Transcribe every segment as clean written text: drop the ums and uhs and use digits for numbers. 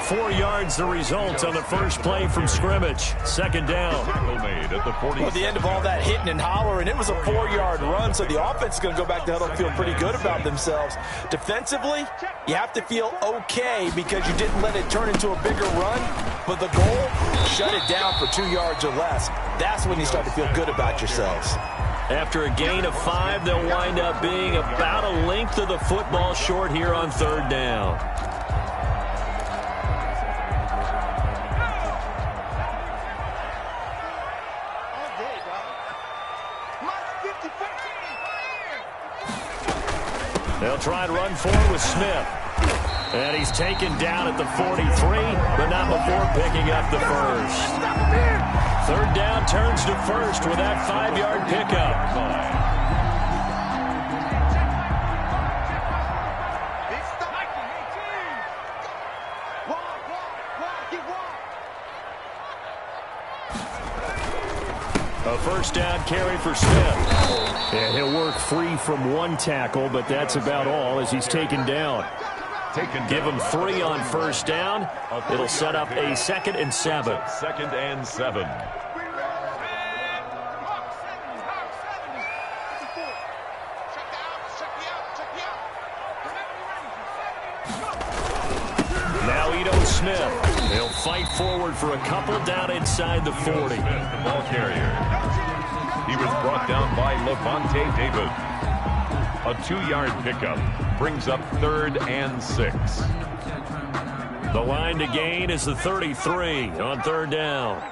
4 yards the result on the first play from scrimmage. Second down. Made at the 40. Well, at the end of all that hitting and hollering, it was a 4-yard run, so the offense is going to go back to huddle and feel pretty good about themselves. Defensively, you have to feel okay because you didn't let it turn into a bigger run, but the goal, shut it down for 2 yards or less. That's when you start to feel good about yourselves. After a gain of 5, they'll wind up being about a length of the football short here on third down. They'll try and run forward with Smith. And he's taken down at the 43, but not before picking up the first. Third down turns to first with that 5-yard pickup. A first down carry for Smith. And he'll work free from one tackle, but that's about all as he's taken down. Give him 3 on first down. It'll set up a 2nd and 7. 2nd and 7. Now Ito Smith. He'll fight forward for a couple down inside the 40. Smith, the ball carrier. He was brought down by Levante David. A 2-yard pickup brings up 3rd and 6. The line to gain is the 33 on third down.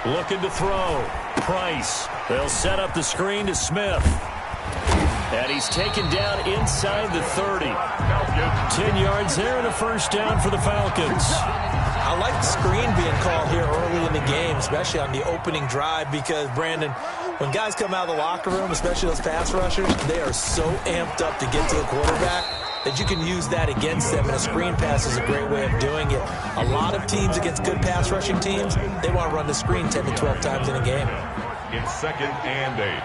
Looking to throw. Price. They'll set up the screen to Smith. And he's taken down inside the 30. 10 yards there and a first down for the Falcons. I like the screen being called here early in the game, especially on the opening drive, because, Brandon, when guys come out of the locker room, especially those pass rushers, they are so amped up to get to the quarterback that you can use that against them, and a screen pass is a great way of doing it. A lot of teams against good pass rushing teams, they want to run the screen 10 to 12 times in a game. It's 2nd and 8.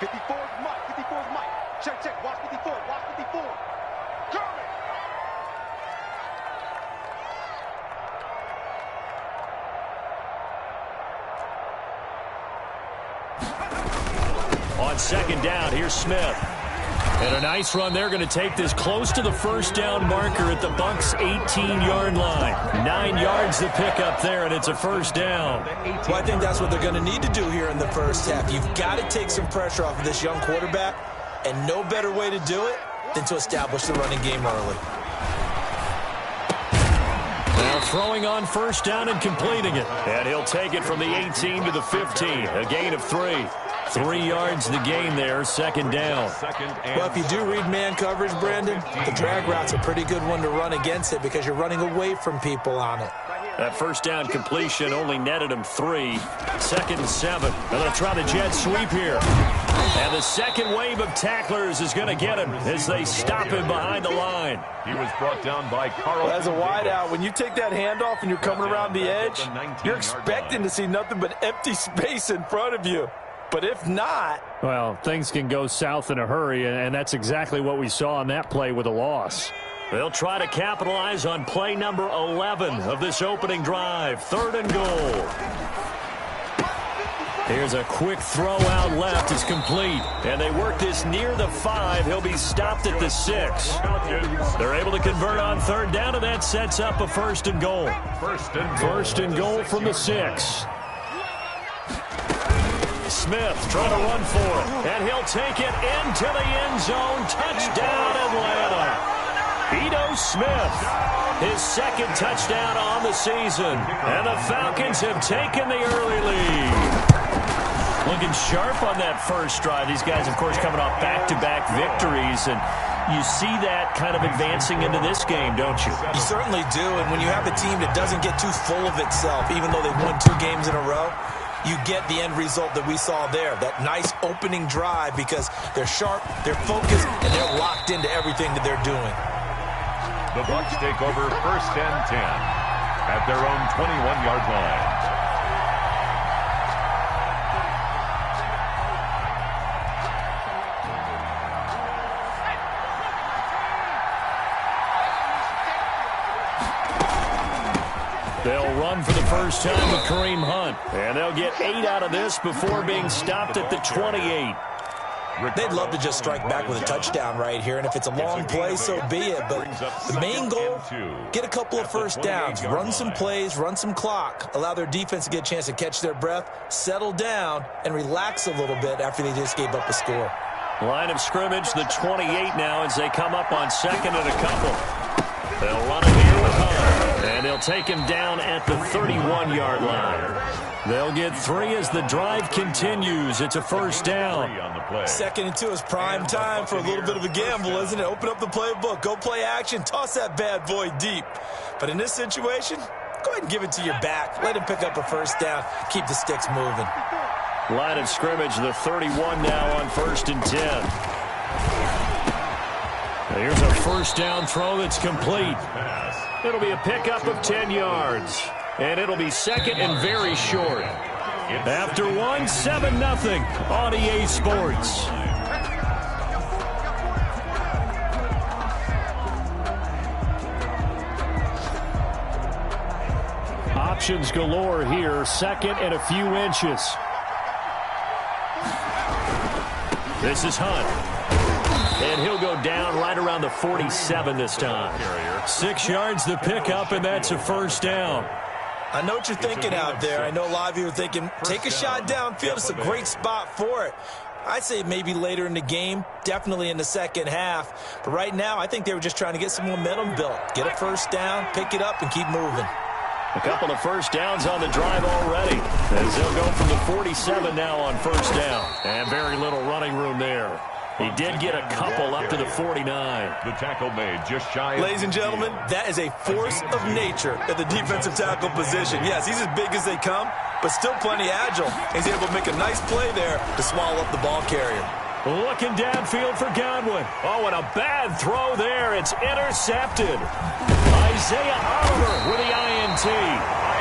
54 is Mike. 54 is Mike. Check. Watch 54. Watch 54. Curry. On second down, here's Smith. And a nice run. They're going to take this close to the first down marker at the Bucs 18-yard line. 9 yards to pick up there, and it's a first down. Well, I think that's what they're going to need to do here in the first half. You've got to take some pressure off of this young quarterback, and no better way to do it than to establish the running game early. Now throwing on first down and completing it. And he'll take it from the 18 to the 15. A gain of 3. 3 yards the gain there, second down. Well, if you do read man coverage, Brandon, the drag route's a pretty good one to run against it because you're running away from people on it. That first down completion only netted him 3. 2nd and 7. And they'll try the jet sweep here. And the second wave of tacklers is going to get him as they stop him behind the line. He was brought down by Carl. Well, as a wideout, when you take that handoff and you're coming around the edge, you're expecting to see nothing but empty space in front of you. But if not... Well, things can go south in a hurry, and that's exactly what we saw on that play with a loss. They'll try to capitalize on play number 11 of this opening drive. 3rd and goal. Here's a quick throw out left. It's complete. And they work this near the 5. He'll be stopped at the 6. They're able to convert on third down, and that sets up a 1st and goal. First and goal from the 6. Smith trying to run for it, and he'll take it into the end zone. Touchdown, Atlanta. Ito Smith, his 2nd touchdown on the season, and the Falcons have taken the early lead. Looking sharp on that first drive. These guys, of course, coming off back-to-back victories, and you see that kind of advancing into this game, don't you? You certainly do, and when you have a team that doesn't get too full of itself, even though they've won 2 games in a row, you get the end result that we saw there, that nice opening drive, because they're sharp, they're focused, and they're locked into everything that they're doing. The Bucs take over 1st and 10 at their own 21-yard line. run for the first time with Kareem Hunt. And they'll get 8 out of this before being stopped at the 28. They'd love to just strike back with a touchdown right here, and if it's a long play, so be it. But the main goal, get a couple of first downs, run some plays, run some clock, allow their defense to get a chance to catch their breath, settle down, and relax a little bit after they just gave up a score. Line of scrimmage, the 28 now as they come up on second and a couple. They'll run it here with Hunt, and they'll take him down at the 31-yard line. They'll get 3 as the drive continues. It's a first down. 2nd and 2 is prime time for a little bit of a gamble, isn't it? Open up the playbook, go play action, toss that bad boy deep. But in this situation, go ahead and give it to your back. Let him pick up a first down. Keep the sticks moving. Line of scrimmage, the 31 now on 1st and 10. Here's a first down throw that's complete. It'll be a pickup of 10 yards. And it'll be second and very short. After 1, 7-0 on EA Sports. Options galore here. 2nd and a few inches. This is Hunt. And he'll go down right around the 47 this time. 6 yards the pickup, and that's a first down. I know what you're thinking out there. I know a lot of you are thinking, take a shot downfield. It's a great spot for it. I'd say maybe later in the game, definitely in the second half. But right now, I think they were just trying to get some momentum built. Get a first down, pick it up, and keep moving. A couple of first downs on the drive already, as they'll go from the 47 now on first down. And very little running room there. He did get a couple up to the 49. The tackle made just shy of... Ladies and gentlemen, that is a force of nature at the defensive tackle position. Yes, he's as big as they come, but still plenty agile. He's able to make a nice play there to swallow up the ball carrier. Looking downfield for Godwin. Oh, and a bad throw there. It's intercepted. Isaiah Oliver with the INT.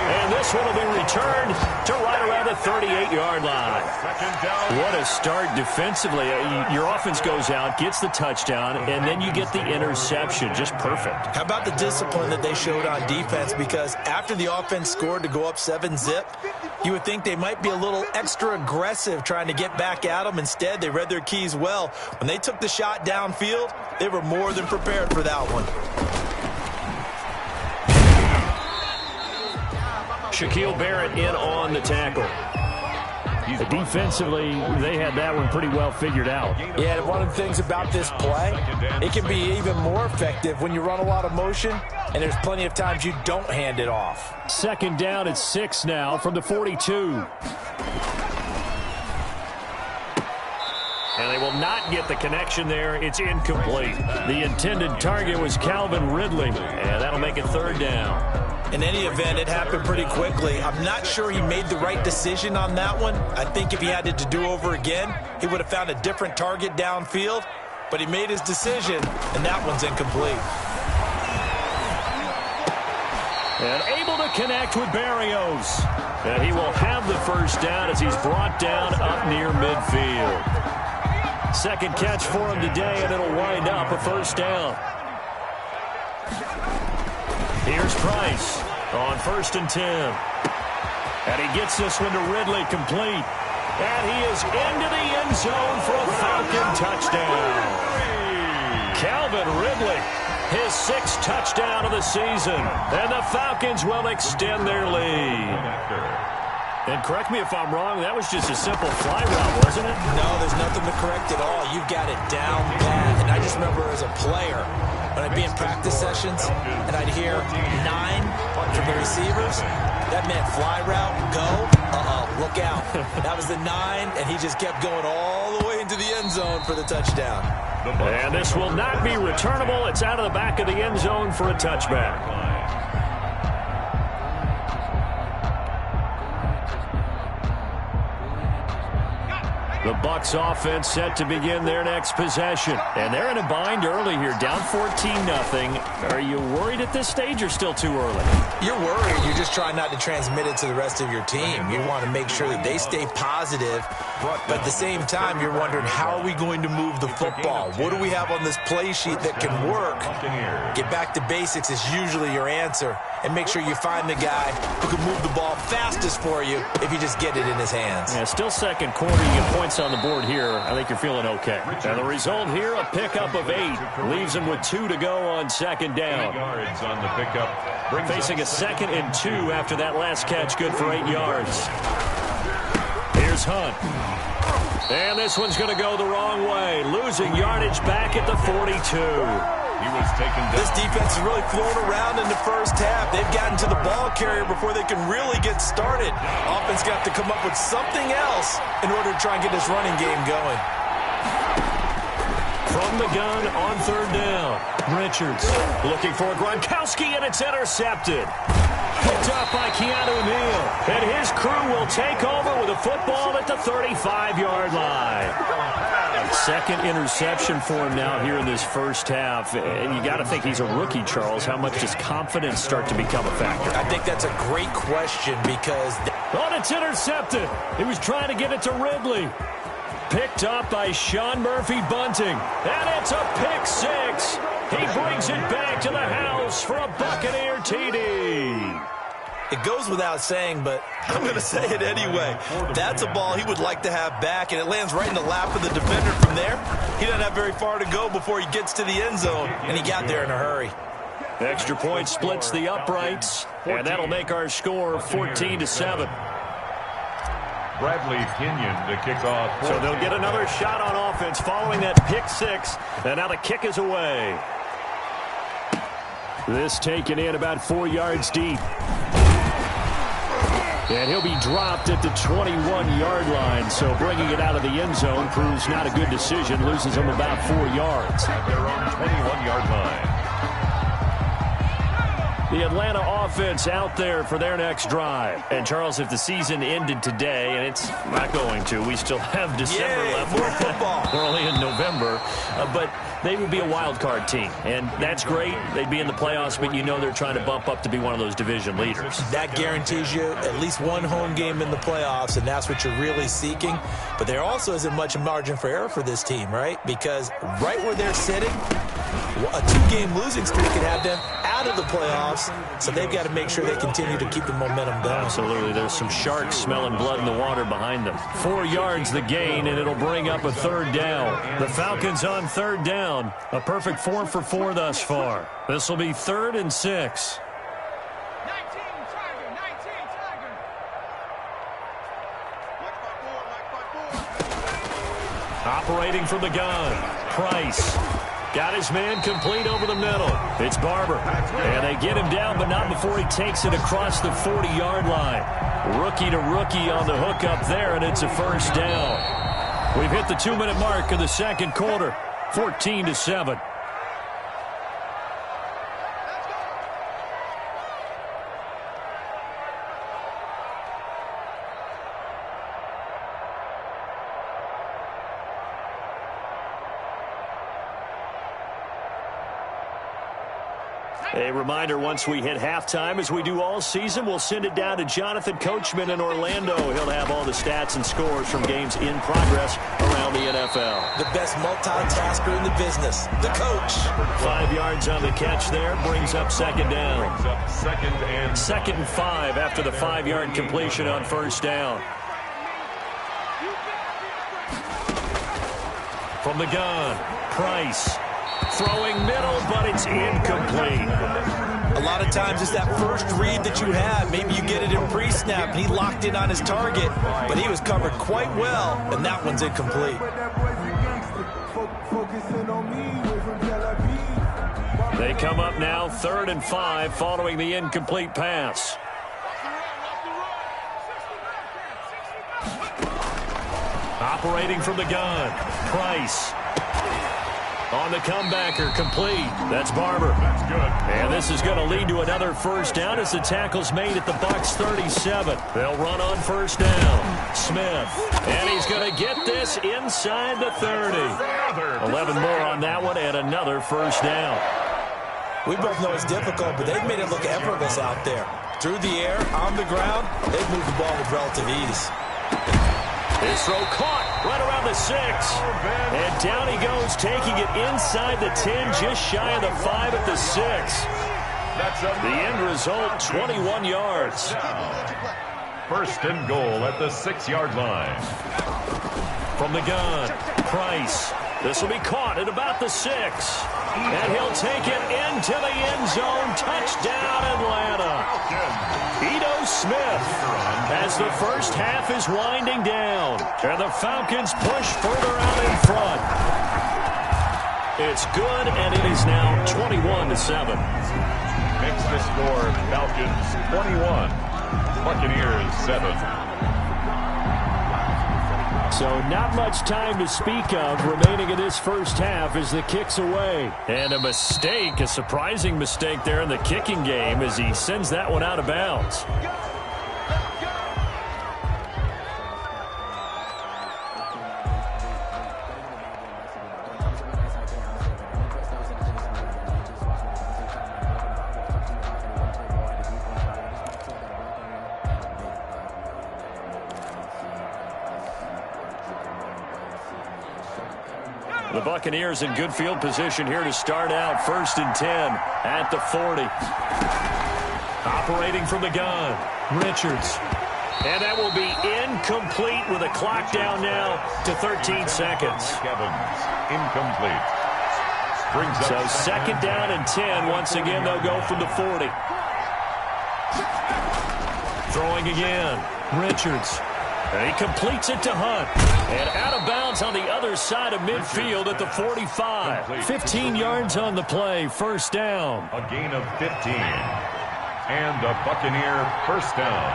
And this one will be returned to right around the 38-yard line. What a start defensively. Your offense goes out, gets the touchdown, and then you get the interception. Just perfect. How about the discipline that they showed on defense? Because after the offense scored to go up 7-zip, you would think they might be a little extra aggressive trying to get back at them. Instead, they read their keys well. When they took the shot downfield, they were more than prepared for that one. Shaquille Barrett in on the tackle. Defensively, they had that one pretty well figured out. Yeah, and one of the things about this play, it can be even more effective when you run a lot of motion, and there's plenty of times you don't hand it off. 2nd down at 6 now from the 42. And they will not get the connection there. It's incomplete. The intended target was Calvin Ridley, and that'll make it 3rd down. In any event, it happened pretty quickly. I'm not sure he made the right decision on that one. I think if he had it to do over again, he would have found a different target downfield. But he made his decision, and that one's incomplete. And able to connect with Barrios. And he will have the first down as he's brought down up near midfield. 2nd catch for him today, and it'll wind up a first down. Here's Price on 1st and 10. And he gets this one to Ridley complete. And he is into the end zone for a Falcon touchdown. Calvin Ridley, his 6th touchdown of the season. And the Falcons will extend their lead. And correct me if I'm wrong, that was just a simple fly route, wasn't it? No, there's nothing to correct at all. You've got it down pat. And I just remember as a player, when I'd be in practice sessions and I'd hear 9 from the receivers, that meant fly route, go, look out. That was the 9, and he just kept going all the way into the end zone for the touchdown. And this will not be returnable. It's out of the back of the end zone for a touchback. The Bucs offense set to begin their next possession. And they're in a bind early here, down 14-0. Are you worried at this stage or still too early? You're worried. You're just trying not to transmit it to the rest of your team. You want to make sure that they stay positive. But at the same time, you're wondering, how are we going to move the football? What do we have on this play sheet that can work? Get back to basics is usually your answer. And make sure you find the guy who can move the ball fastest for you if you just get it in his hands. Yeah, still second quarter. You get points on the board here. I think you're feeling okay. And the result here, a pickup of 8. Leaves him with 2 to go on second down. Yards on the pickup. Facing a 2nd and 2 after that last catch. Good for 8 yards. Here's Hunt. And this one's going to go the wrong way. Losing yardage back at the 42. He was taken down. This defense is really thrown around in the first half. They've gotten to the ball carrier before they can really get started. Offense got to come up with something else in order to try and get this running game going. From the gun on third down. Richards looking for Gronkowski, and it's intercepted. Picked up by Keanu Neal. And his crew will take over with a football at the 35-yard line. Second interception for him now here in this first half. And you got to think he's a rookie, Charles. How much does confidence start to become a factor? I think that's a great question because... Oh, it's intercepted. He was trying to get it to Ridley. Picked up by Sean Murphy-Bunting. And it's a pick 6. He brings it back to the house for a Buccaneer TD. It goes without saying, but I'm going to say it anyway. That's a ball he would like to have back, and it lands right in the lap of the defender from there. He doesn't have very far to go before he gets to the end zone, and he got there in a hurry. Extra point splits the uprights, and that'll make our score 14-7. Bradley Kenyon to kick off. So they'll get another shot on offense following that pick 6, and now the kick is away. This taken in about 4 yards deep. And he'll be dropped at the 21-yard line, so bringing it out of the end zone proves not a good decision. Loses him about 4 yards. At their own 21-yard line. The Atlanta offense out there for their next drive. And, Charles, if the season ended today, and it's not going to, we still have December left. More football. We're only in November. But they would be a wild card team, and that's great. They'd be in the playoffs, but you know they're trying to bump up to be one of those division leaders. That guarantees you at least one home game in the playoffs, and that's what you're really seeking. But there also isn't much margin for error for this team, right? Because right where they're sitting, a 2-game losing streak could have them out of the playoffs, so they've got to make sure they continue to keep the momentum going. Absolutely. There's some sharks smelling blood in the water behind them. 4 yards the gain, and it'll bring up a third down. The Falcons on third down. A perfect 4 for 4 thus far. This will be 3rd and 6. 19, Tiger. Operating from the gun. Price. Got his man complete over the middle. It's Barber. And they get him down, but not before he takes it across the 40-yard line. Rookie to rookie on the hook up there, and it's a first down. We've hit the 2-minute mark of the second quarter. 14-7. A reminder, once we hit halftime, as we do all season, we'll send it down to Jonathan Coachman in Orlando. He'll have all the stats and scores from games in progress around the NFL. The best multitasker in the business, the coach. 5 yards on the catch there, brings up second down. Brings up second and 5 after the 5-yard completion on first down. From the gun, Price. Throwing middle, but it's incomplete. A lot of times it's that first read that you have. Maybe you get it in pre-snap, and he locked in on his target, but he was covered quite well, and that one's incomplete. They come up now 3rd and 5 following the incomplete pass. Operating from the gun, Price. On the comebacker, complete. That's Barber. That's good. And this is going to lead to another first down as the tackle's made at the Bucs 37. They'll run on first down. Smith. And he's going to get this inside the 30. 11 more on that one and another first down. We both know it's difficult, but they've made it look effortless out there. Through the air, on the ground, they've moved the ball with relative ease. This throw caught right around the 6. And down he goes, taking it inside the 10, just shy of the 5 at the 6. The end result, 21 yards. First and goal at the 6-yard line. From the gun, Price. This will be caught at about the 6. And he'll take it into the end zone. Touchdown, Atlanta. Ito Smith as the first half is winding down. And the Falcons push further out in front. It's good, and it is now 21-7. Makes the score Falcons 21, Buccaneers 7. So not much time to speak of remaining in this first half as the kick's away. And a mistake, a surprising mistake there in the kicking game as he sends that one out of bounds. The Buccaneers in good field position here to start out. 1st and 10 at the 40. Operating from the gun, Richards. And that will be incomplete with a clock down now to 13 seconds. Evans, incomplete. Brings up so 2nd down and 10. Once again, they'll go from the 40. Throwing again, Richards. And he completes it to Hunt. And out of bounds on the other side of midfield at the 45. 15 yards on the play. First down. A gain of 15. And a Buccaneer first down.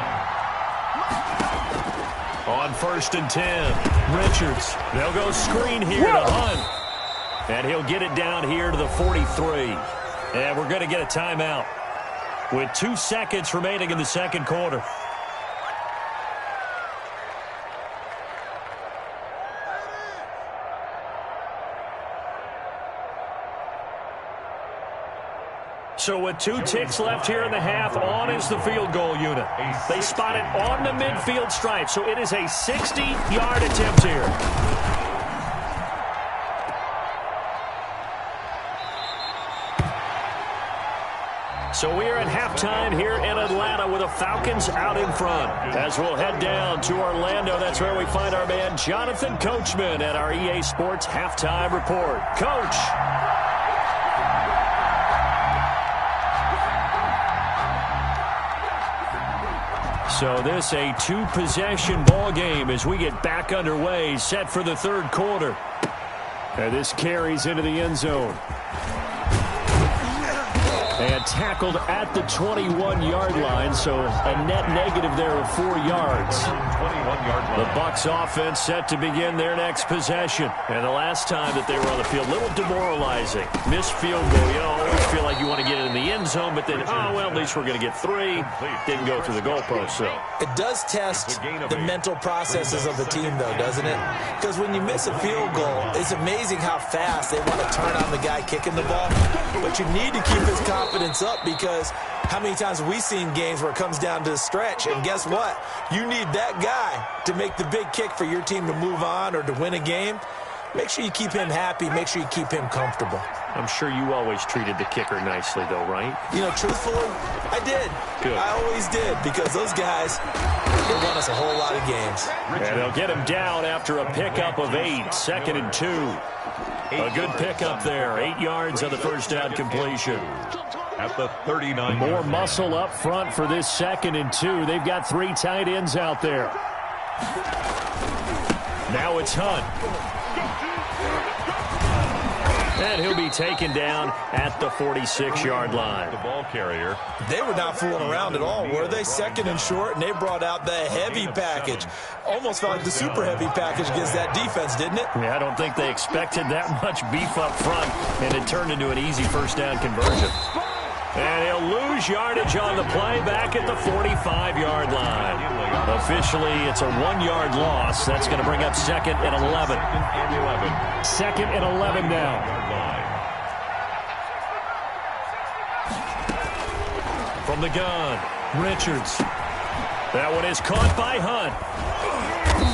On 1st and 10. Richards. They'll go screen here to Hunt. And he'll get it down here to the 43. And we're going to get a timeout with 2 seconds remaining in the second quarter. So with 2 ticks left here in the half, on is the field goal unit. They spot it on the midfield stripe, so it is a 60-yard attempt here. So we are at halftime here in Atlanta with the Falcons out in front. As we'll head down to Orlando, that's where we find our man Jonathan Coachman at our EA Sports Halftime Report. Coach. So this a 2-possession ball game as we get back underway, set for the 3rd quarter. And this carries into the end zone. And tackled at the 21-yard line, so a net negative there of 4 yards. 21-yard line. The Bucs offense set to begin their next possession. And the last time that they were on the field, a little demoralizing. Missed field goal. You always feel like you want to get it in the end zone, but then, oh, well, at least we're going to get 3. Didn't go through the goalpost, so. It does test the mental processes of the team, though, doesn't it? Because when you miss a field goal, it's amazing how fast they want to turn on the guy kicking the ball. But you need to keep his confidence up, because how many times have we seen games where it comes down to the stretch, and guess what? You need that guy to make the big kick for your team to move on or to win a game. Make sure you keep him happy. Make sure you keep him comfortable. I'm sure you always treated the kicker nicely, though, right? You know, truthfully, I did. Good. I always did, because those guys, they won us a whole lot of games. And they'll get him down after a pickup of 8, 2nd and 2. A good pickup there, 8 yards on the first down completion. At the 39. More muscle up front for this 2nd and 2. They've got 3 tight ends out there. Now it's Hunt. And he'll be taken down at the 46-yard line. The ball carrier. They were not fooling around at all, were they? 2nd and short, and they brought out the heavy package. Almost felt like the super heavy package against that defense, didn't it? Yeah, I don't think they expected that much beef up front, and it turned into an easy first down conversion. And he'll lose yardage on the play back at the 45-yard line. Officially, it's a 1-yard loss. That's going to bring up second and 11. Second and 11 now. From the gun, Richards. That one is caught by Hunt.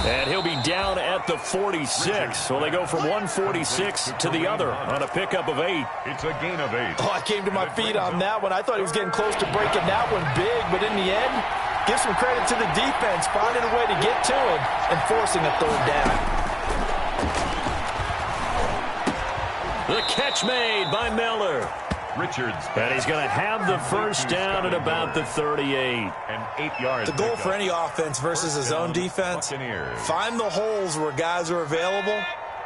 And he'll be down at the 46. So they go from 146 to the other on a pickup of 8. It's a gain of 8. Oh, I came to my feet on that one. I thought he was getting close to breaking that one big, but in the end, give some credit to the defense, finding a way to get to him and forcing a third down. The catch made by Miller. Richards. And he's going to have the first down at about the 38. And 8 yards. The goal for any offense versus a zone defense, find the holes where guys are available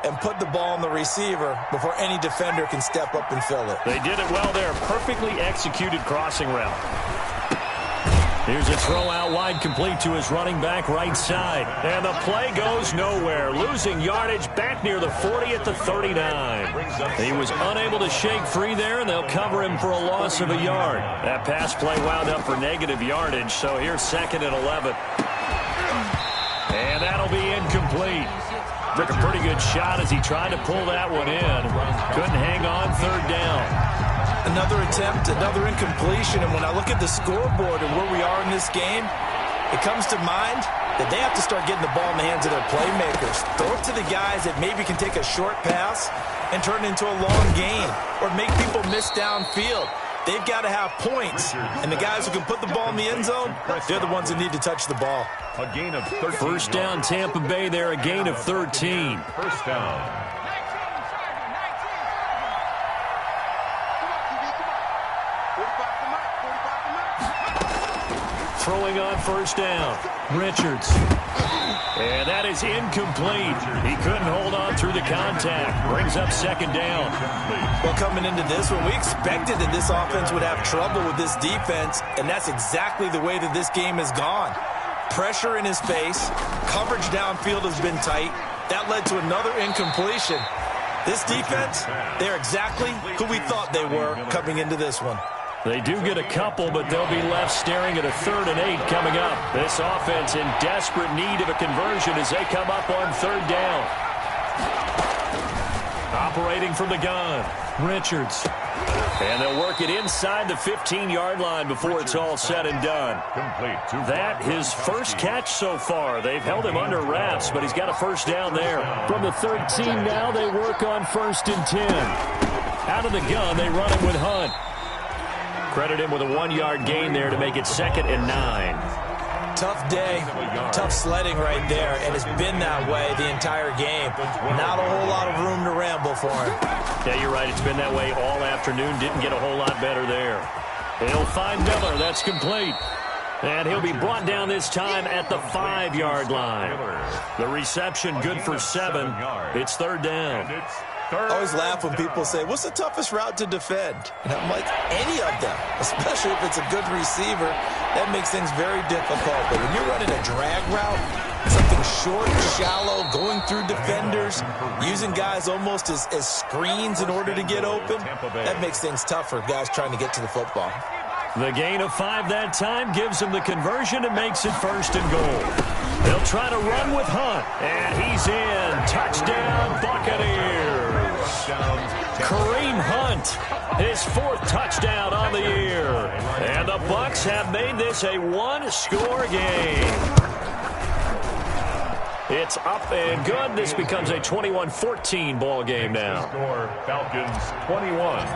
and put the ball on the receiver before any defender can step up and fill it. They did it well there. Perfectly executed crossing route. Here's a throw out wide, complete to his running back right side. And the play goes nowhere. Losing yardage back near the 40 at the 39. He was unable to shake free there, and they'll cover him for a loss of a yard. That pass play wound up for negative yardage, so here's second and 11. And that'll be incomplete. Took a pretty good shot as he tried to pull that one in. Couldn't hang on third down. Another attempt, another incompletion, and when I look at the scoreboard and where we are in this game, it comes to mind that they have to start getting the ball in the hands of their playmakers. Throw it to the guys that maybe can take a short pass and turn it into a long gain or make people miss downfield. They've got to have points, and the guys who can put the ball in the end zone, they're the ones that need to touch the ball. A gain of 13. First down, Tampa Bay there, a gain of 13. First down. Throwing on first down, Richards. And that is incomplete. He couldn't hold on through the contact. Brings up second down. Well, coming into this one, we expected that this offense would have trouble with this defense, and that's exactly the way that this game has gone. Pressure in his face. Coverage downfield has been tight. That led to another incompletion. This defense, they're exactly who we thought they were coming into this one. They do get a couple, but they'll be left staring at a 3rd and 8 coming up. This offense in desperate need of a conversion as they come up on third down. Operating from the gun, Richards. And they'll work it inside the 15-yard line before it's all said and done. That his first catch so far. They've held him under wraps, but he's got a first down there. From the 13 now, they work on 1st and 10. Out of the gun, they run it with Hunt. Credit him with a 1-yard gain there to make it 2nd and 9. Tough day, tough sledding right there, and it's been that way the entire game. Not a whole lot of room to ramble for him. Yeah, you're right. It's been that way all afternoon. Didn't get a whole lot better there. He'll find Miller. That's complete. And he'll be brought down this time at the 5-yard line. The reception good for 7. It's third down. I always laugh when people say, what's the toughest route to defend? And I'm like, any of them, especially if it's a good receiver. That makes things very difficult. But when you're running a drag route, something short, shallow, going through defenders, using guys almost as screens in order to get open, that makes things tough for guys trying to get to the football. The gain of 5 that time gives him the conversion and makes it 1st and goal. They'll try to run with Hunt, and he's in. Touchdown, Buccaneers. Kareem Hunt, his 4th touchdown on the year. And the Bucs have made this a 1-score game. It's up and good. This becomes a 21-14 ball game now. Score, Falcons 21.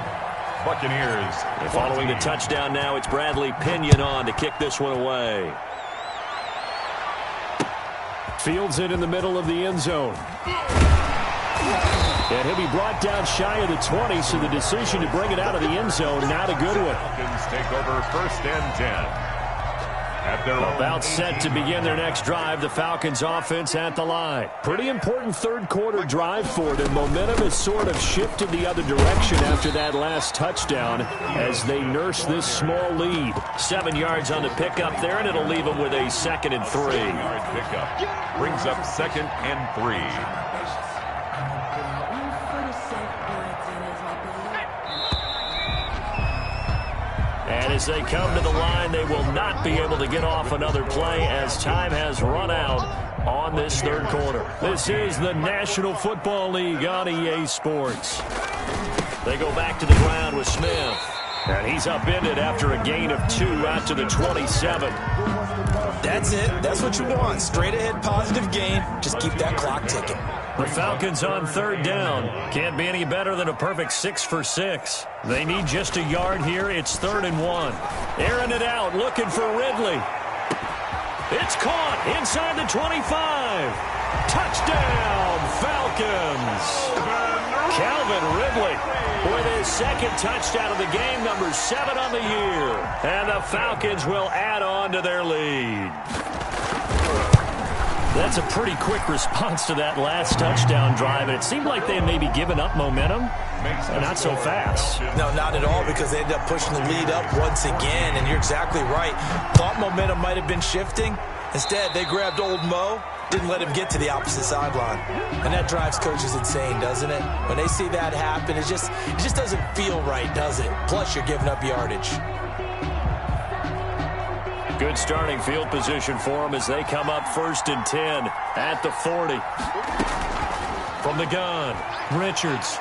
Buccaneers. And following the touchdown now, it's Bradley Pinion on to kick this one away. Fields it in the middle of the end zone. And he'll be brought down shy of the 20, so the decision to bring it out of the end zone, not a good one. Falcons take over 1st and 10. About set to begin their next drive, the Falcons offense at the line. Pretty important 3rd quarter drive for them. Momentum has sort of shifted the other direction after that last touchdown as they nurse this small lead. 7 yards on the pickup there, and it'll leave them with a 2nd and 3. 7-yard pickup brings up 2nd and 3. And as they come to the line, they will not be able to get off another play as time has run out on this third quarter. This is the National Football League on EA Sports. They go back to the ground with Smith. And he's upended after a gain of 2 out to the 27. That's it. That's what you want. Straight ahead positive gain. Just keep that clock ticking. The Falcons on third down. Can't be any better than a perfect 6 for 6. They need just a yard here. It's 3rd and 1. Airing it out, looking for Ridley. It's caught inside the 25. Touchdown, Falcons. Calvin Ridley with his second touchdown of the game, number 7 on the year. And the Falcons will add on to their lead. That's a pretty quick response to that last touchdown drive, and it seemed like they had maybe given up momentum. Not so fast. No, not at all, because they ended up pushing the lead up once again, and you're exactly right. Thought momentum might have been shifting. Instead, they grabbed old Mo, didn't let him get to the opposite sideline. And that drives coaches insane, doesn't it? When they see that happen, it just doesn't feel right, does it? Plus, you're giving up yardage. Good starting field position for them as they come up 1st and 10 at the 40. From the gun, Richards.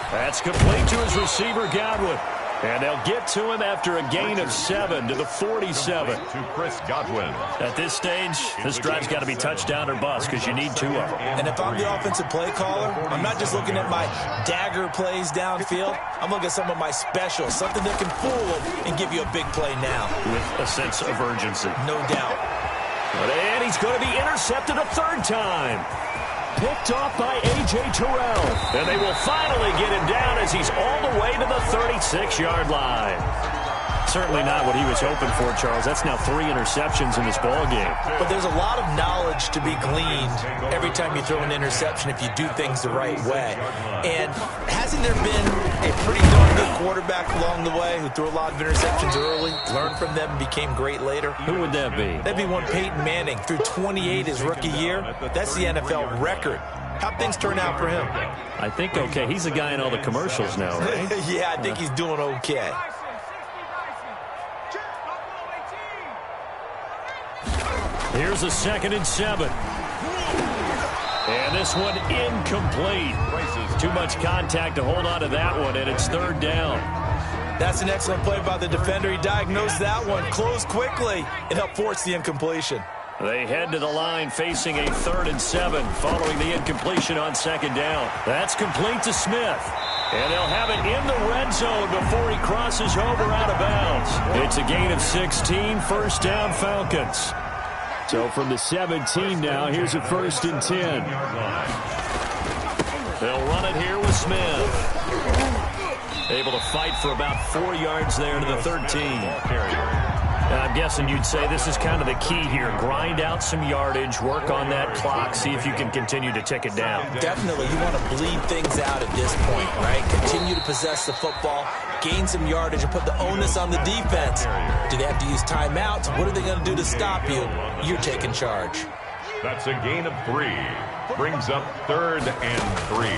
That's complete to his receiver, Godwin. And they'll get to him after a gain of 7 to the 47. To Chris Godwin. At this stage, this drive's got to be touchdown or bust because you need 2 of them. And if I'm the offensive play caller, I'm not just looking at my dagger plays downfield. I'm looking at some of my specials, something that can fool them and give you a big play now. With a sense of urgency. No doubt. And he's going to be intercepted a 3rd time. Picked off by A.J. Terrell. And they will finally get him down as he's all the way to the 36-yard line. Certainly not what he was hoping for, Charles. That's now 3 interceptions in this ballgame. But there's a lot of knowledge to be gleaned every time you throw an interception if you do things the right way. And hasn't there been a pretty darn good quarterback along the way who threw a lot of interceptions early, learned from them, and became great later? Who would that be? That'd be one Peyton Manning. Threw 28 his rookie year. That's the NFL record. How'd things turn out for him? I think okay. He's the guy in all the commercials now, right? Yeah, I think he's doing okay. Here's a 2nd and 7. And this one incomplete. Too much contact to hold on to that one, and it's 3rd down. That's an excellent play by the defender. He diagnosed that one, closed quickly, and helped force the incompletion. They head to the line facing a 3rd and 7 following the incompletion on 2nd down. That's complete to Smith. And they'll have it in the red zone before he crosses over out of bounds. It's a gain of 16, 1st down Falcons. So from the 17 now, here's a 1st and 10. They'll run it here with Smith. Able to fight for about 4 yards there to the 13. And I'm guessing you'd say this is kind of the key here. Grind out some yardage, work on that clock, see if you can continue to tick it down. Definitely. You want to bleed things out at this point, right? Continue to possess the football, gain some yardage, and put the onus on the defense. Do they have to use timeouts? What are they going to do to stop you? You're taking charge. That's a gain of 3. Brings up 3rd and 3.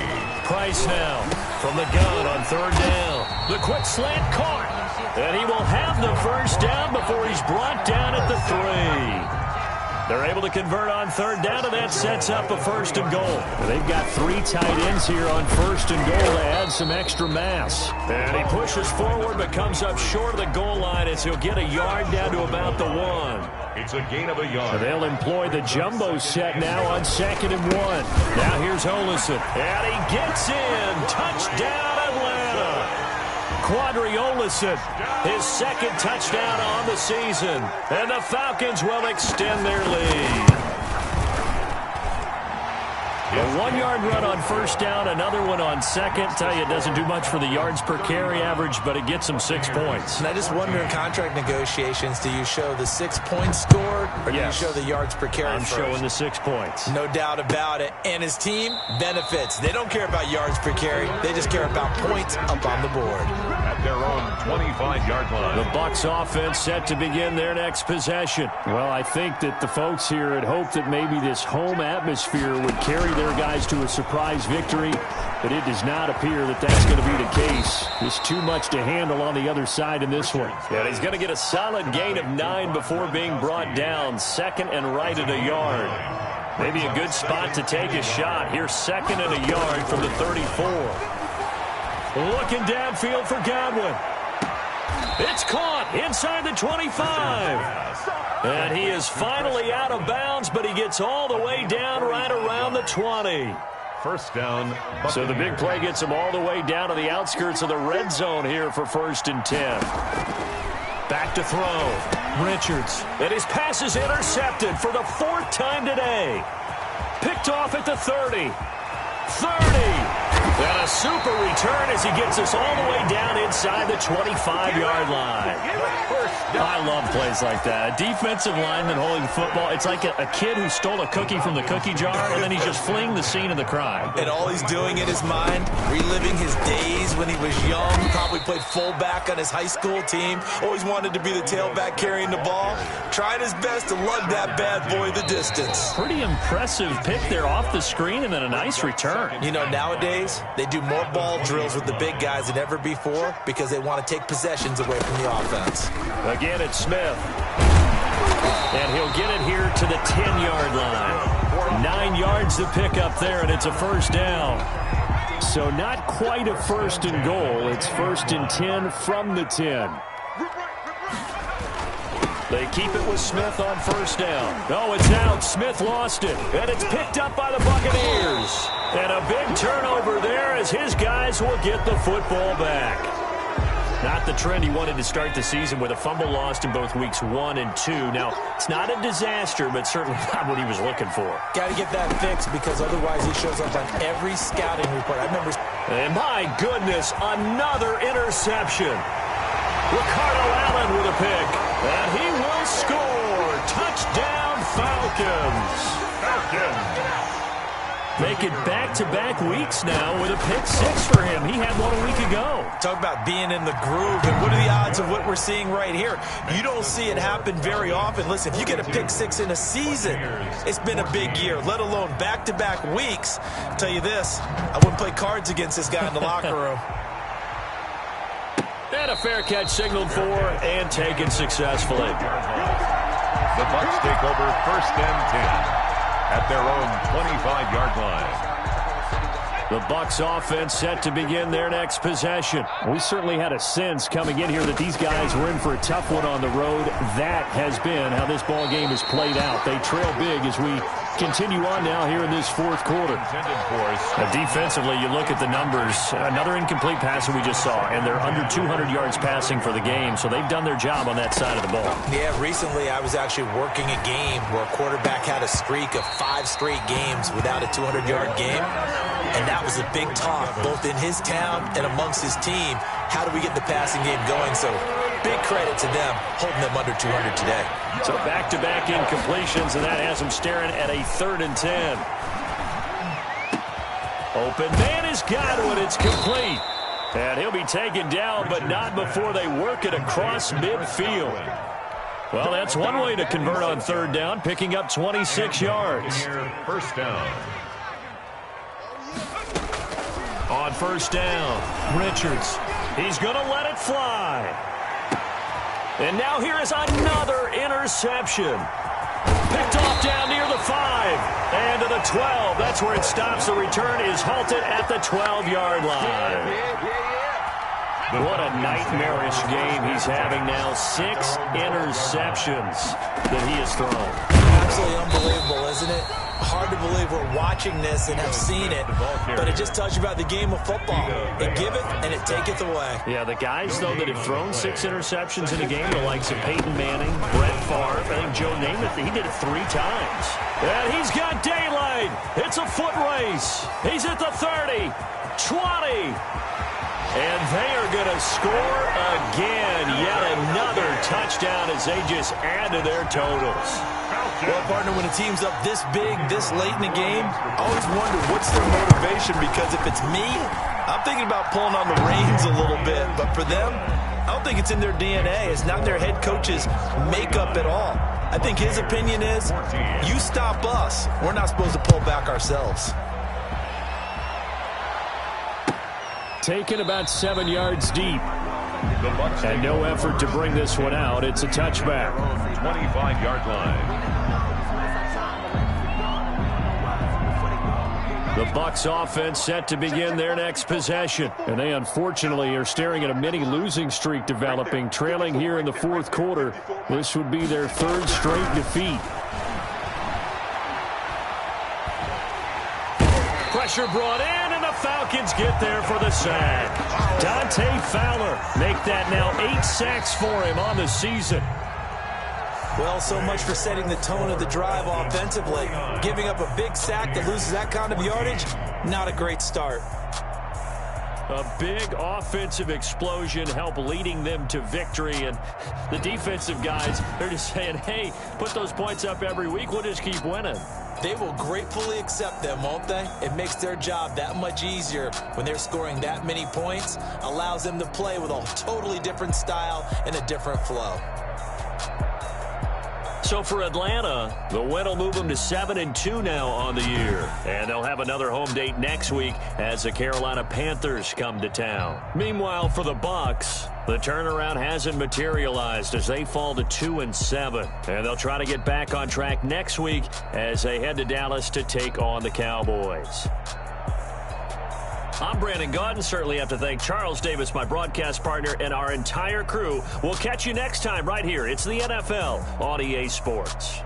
Price now from the gun on 3rd down. The quick slant caught. And he will have the 1st down before he's brought down at the 3. They're able to convert on 3rd down, and that sets up a 1st and goal. They've got 3 tight ends here on 1st and goal to add some extra mass. And he pushes forward but comes up short of the goal line as he'll get a yard down to about the 1. It's a gain of a yard. They'll employ the jumbo set now on 2nd and 1. Now here's Olison. And he gets in. Touchdown, Atlanta. Quadri Olison, his 2nd touchdown on the season. And the Falcons will extend their lead. A 1-yard run on 1st down, another one on 2nd. Tell you, it doesn't do much for the yards per carry average, but it gets them 6 points. And I just wonder in contract negotiations, do you show the 6 points scored, or do you show the yards per carry I'm showing the 6 points. No doubt about it. And his team benefits. They don't care about yards per carry. They just care about points up on the board. At their own 25-yard line. The Bucs offense set to begin their next possession. Well, I think that the folks here had hoped that maybe this home atmosphere would carry their their guys to a surprise victory, but it does not appear that that's going to be the case. Just too much to handle on the other side in this one. And he's going to get a solid gain of 9 before being brought down. Second and right at a yard. Maybe a good spot to take a shot. Here's second and a yard from the 34. Looking downfield for Godwin. It's caught inside the 25. And he is finally out of bounds, but he gets all the way down right around the 20. First down. So the big play gets him all the way down to the outskirts of the red zone here for 1st and 10. Back to throw. Richards. And his pass is intercepted for the 4th time today. Picked off at the 30. 30. And a super return as he gets us all the way down inside the 25-yard line. I love plays like that. A defensive lineman holding football. It's like a kid who stole a cookie from the cookie jar, and then he's just fleeing the scene of the crime. And all he's doing in his mind, reliving his days when he was young, probably played fullback on his high school team, always wanted to be the tailback carrying the ball, trying his best to lug that bad boy the distance. Pretty impressive pick there off the screen, and then a nice return. You know, nowadays, they do more ball drills with the big guys than ever before because they want to take possessions away from the offense. Again, it's Smith. And he'll get it here to the 10-yard line. 9 yards to pick up there, and it's a first down. So not quite a 1st and goal. It's 1st and 10 from the 10. They keep it with Smith on 1st down. No, it's out. Smith lost it. And it's picked up by the Buccaneers. And a big turnover there as his guys will get the football back. Not the trend he wanted to start the season with a fumble lost in both weeks 1 and 2. Now, it's not a disaster, but certainly not what he was looking for. Got to get that fixed because otherwise he shows up on every scouting report. I remember. And my goodness, another interception. Ricardo Allen with a pick. And he will score. Touchdown, Falcons. Make it back-to-back weeks now with a pick 6 for him. He had one a week ago. Talk about being in the groove, and what are the odds of what we're seeing right here? You don't see it happen very often. Listen, if you get a pick 6 in a season, it's been a big year, let alone back-to-back weeks. I'll tell you this, I wouldn't play cards against this guy in the locker room. And a fair catch signaled for and taken successfully. The Bucs take over 1st and 10 at their own 25-yard line. The Bucs offense set to begin their next possession. We certainly had a sense coming in here that these guys were in for a tough one on the road. That has been how this ball game has played out. They trail big as we continue on now here in this 4th quarter. Defensively, you look at the numbers. Another incomplete pass that we just saw, and they're under 200 yards passing for the game, so they've done their job on that side of the ball. Yeah, recently I was actually working a game where a quarterback had a streak of 5 straight games without a 200-yard game, and that was a big talk both in his town and amongst his team. How do we get the passing game going? So big credit to them holding them under 200 today. So back-to-back incompletions, and that has them staring at a 3rd and 10. Open man is Godwin. It's complete. And he'll be taken down, but not before they work it across midfield. Well, that's one way to convert on 3rd down, picking up 26 yards. First down. On 1st down, Richards. He's going to let it fly. And now here is another interception. Picked off down near the 5 and to the 12. That's where it stops. The return is halted at the 12-yard line. What a nightmarish game he's having now. 6 interceptions that he has thrown. Absolutely unbelievable, isn't it? Hard to believe we're watching this and have seen it, but it just tells you about the game of football. It giveth and it taketh away. Yeah, the guys, though, that have thrown 6 interceptions in a game, the likes of Peyton Manning, Brett Favre, I think Joe Namath, he did it 3 times. And he's got daylight. It's a foot race. He's at the 30, 20. And they are going to score again. Yet another touchdown as they just add to their totals. Well, partner, when a team's up this big, this late in the game, I always wonder what's their motivation, because if it's me, I'm thinking about pulling on the reins a little bit. But for them, I don't think it's in their DNA. It's not their head coach's makeup at all. I think his opinion is, you stop us, we're not supposed to pull back ourselves. taken about 7 yards deep. The Bucs And no effort to bring this one out. It's a touchback. 25-yard line. The Bucs offense set to begin their next possession. And they unfortunately are staring at a mini losing streak developing, trailing here in the fourth quarter. This would be their third straight defeat. Pressure brought in, and the Falcons get there for the sack. Dante Fowler make that now 8 sacks for him on the season. Well, so much for setting the tone of the drive offensively. Giving up a big sack that loses that kind of yardage, not a great start. A big offensive explosion helped leading them to victory. And the defensive guys, they're just saying, hey, put those points up every week. We'll just keep winning. They will gratefully accept them, won't they? It makes their job that much easier when they're scoring that many points. Allows them to play with a totally different style and a different flow. So for Atlanta, the win will move them to 7-2 now on the year. And they'll have another home date next week as the Carolina Panthers come to town. Meanwhile, for the Bucs, the turnaround hasn't materialized as they fall to 2-7. And they'll try to get back on track next week as they head to Dallas to take on the Cowboys. I'm Brandon Gaudin. Certainly have to thank Charles Davis, my broadcast partner, and our entire crew. We'll catch you next time right here. It's the NFL on EA Sports.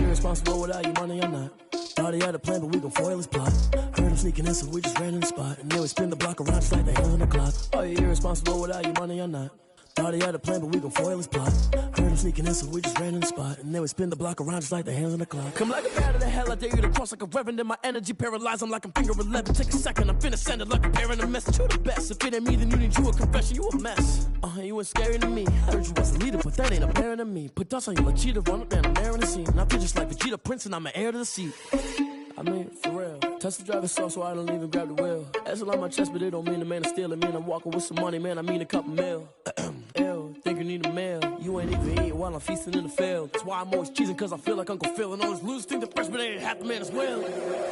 Responsible without your money or not. Thought he had a plan, but we gon' foil his plot. Heard him sneaking in, so we just ran in the spot. And then we spin the block around just like the hands on the clock. Are you irresponsible without your money or not? Thought he had a plan, but we gon' foil his plot. Heard him sneaking in, so we just ran in the spot. And then we spin the block around just like the hands on the clock. Come like a bat of the hell, I dare you to cross like a reverend. In my energy paralyzed, I'm like I'm finger 11. Take a second, I'm finna send it like a bearing a message to the best. If it ain't me, then you need you a confession, you a mess. You ain't scary to me. Heard you was a leader, but that ain't apparent to me. Put dust on you like cheetah, run up there and air in the scene. I feel just like Vegeta Prince and I'm an heir to the seat. I mean, for real. Touch the driver's sauce so I don't even grab the wheel. That's on my chest, but it don't mean the man is stealing. Man, I'm walking with some money, man, I mean a couple mil. Ew, think you need a meal. You ain't even eating while I'm feasting in the field. That's why I'm always cheesing, cause I feel like Uncle Phil. And all those losers think the freshman ain't half the man as well.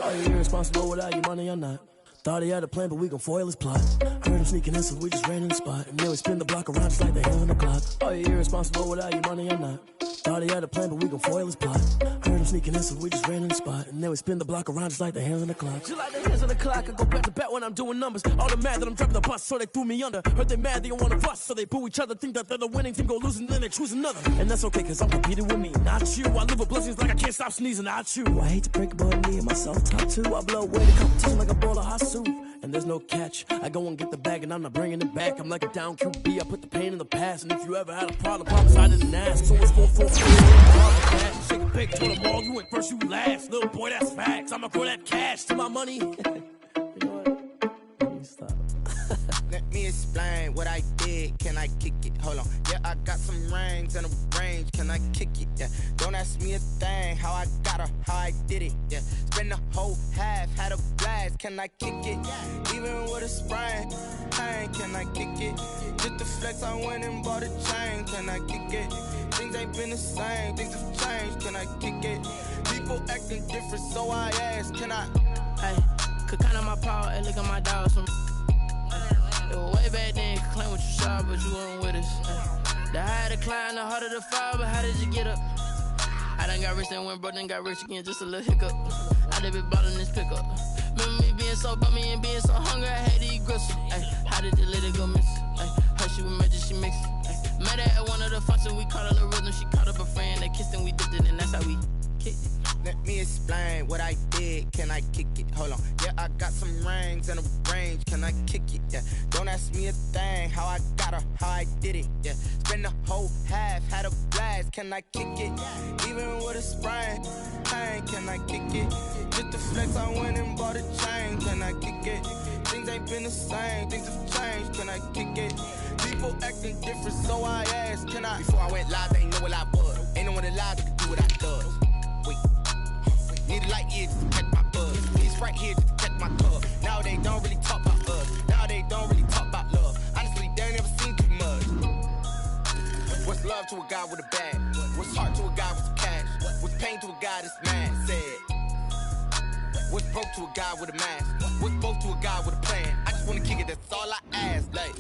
Are you irresponsible without your money or not? Thought he had a plan, but we gon' foil his plot. Heard him sneaking in, so we just ran in the spot. And then we spin the block around just like the hands on the clock. Are you irresponsible without your money or not? Thought he had a plan, but we gon' foil his plot. Heard him sneaking in, so we just ran in the spot. And then we spin the block around just like the hands on the clock. Just like the hands on the clock, I go back to back when I'm doing numbers. All the mad that I'm driving the bus, so they threw me under. Heard they mad, they don't wanna bust, so they boo each other. Think that they're the winning team, go losing, then they choose another. And that's okay, cause I'm competing with me, not you. I live with blessings like I can't stop sneezing, not you. I hate to break it, but me and myself top two. I blow away the competition like a bowl of hot soup. And there's no catch. I go and get the bag and I'm not bringing it back. I'm like a down QB. I put the pain in the past. And if you ever had a problem, promise I didn't ask. So it's 4-4-4. Shake a pig to the mall. You went first, you last. Little boy, that's facts. I'ma throw that cash to my money. You know what? Let me stop. Let me explain what I did. Can I kick it? Hold on. Yeah, I got some rings and a range. Can I kick it? Yeah. Don't ask me a thing. How I got her, how I did it. Yeah. Spend the whole half, had a blast. Can I kick it? Even with a sprain. Pain, can I kick it? Just the flex, I went and bought a chain. Can I kick it? Things ain't been the same. Things have changed. Can I kick it? People acting different, so I ask. Can I? Hey, could count on my power and look at my dogs from. It was way back then, you could claim what you saw, but you weren't with us. The higher the climb, the harder the fall, but how did you get up? I done got rich, then went broke, then got rich again, just a little hiccup. I done been bought in this pickup. Remember me so about me and being so hungry, I had to eat gristle. Ay, how did the lady go miss? Ay, her she was magic, she mixed. Ay, met her at one of the functions, we caught her the rhythm. She caught up a friend, they kissed and we dipped it, and that's how we kicked it. Let me explain what I did. Can I kick it? Hold on. Yeah, I got some rings and a range. Can I kick it? Yeah. Don't ask me a thing. How I got her, how I did it. Yeah. Spend the whole half, had a blast. Can I kick it? Even with a sprain, pain. Can I kick it? Just to flex, I went and bought a chain. Can I kick it? Things ain't been the same. Things have changed. Can I kick it? People acting different, so I asked. Can I? Before I went live, they ain't know what I was. Ain't no one alive that could do what I does. Wait. Need a light year just to catch my buzz. These right here just to catch my tub. Now they don't really talk about us. Now they don't really talk about love. Honestly, they ain't never seen too much. What's love to a guy with a bag? What's heart to a guy with some cash? What's pain to a guy that's mad? Said. What's broke to a guy with a mask? What's both to a guy with a plan? I just wanna kick it, that's all I ask. Like,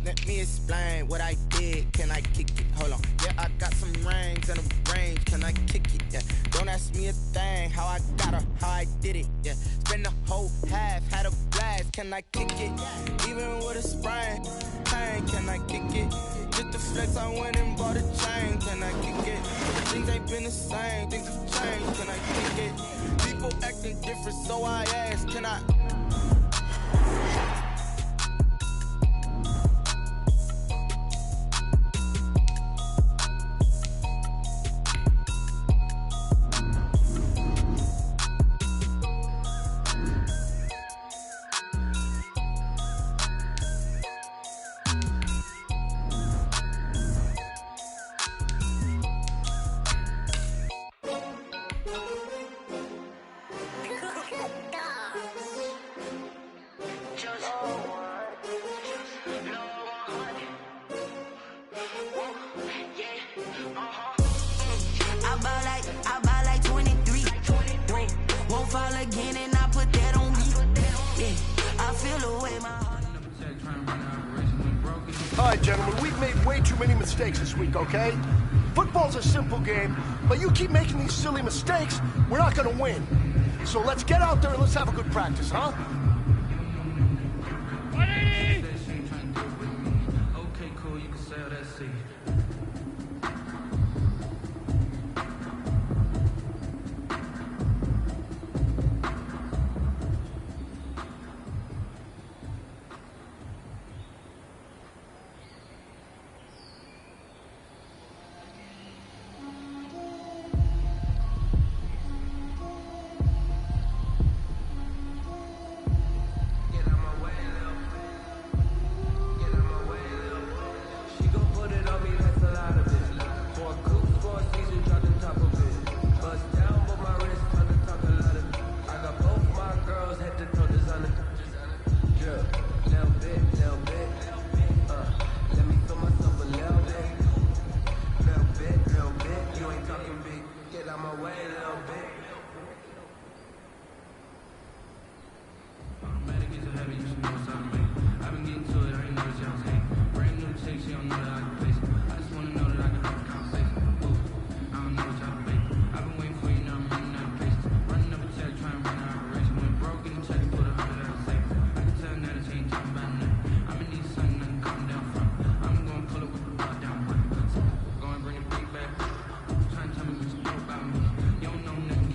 let me explain what I did. Can I kick it? Hold on. Yeah, I got some rings and a range. Can I kick it? Yeah. Don't ask me a thing. How I got her, how I did it. Yeah. Spend the whole half, had a blast. Can I kick it? Even with a sprain, pain. Can I kick it? Just to flex, I went and bought a chain. Can I kick it? Things ain't been the same. Things have changed. Can I kick it? People acting different, so I ask. Can I? This week, okay? Football's a simple game, but you keep making these silly mistakes, we're not gonna win. So let's get out there and let's have a good practice, huh? Okay, cool, you can sail that sea. You don't know nothing.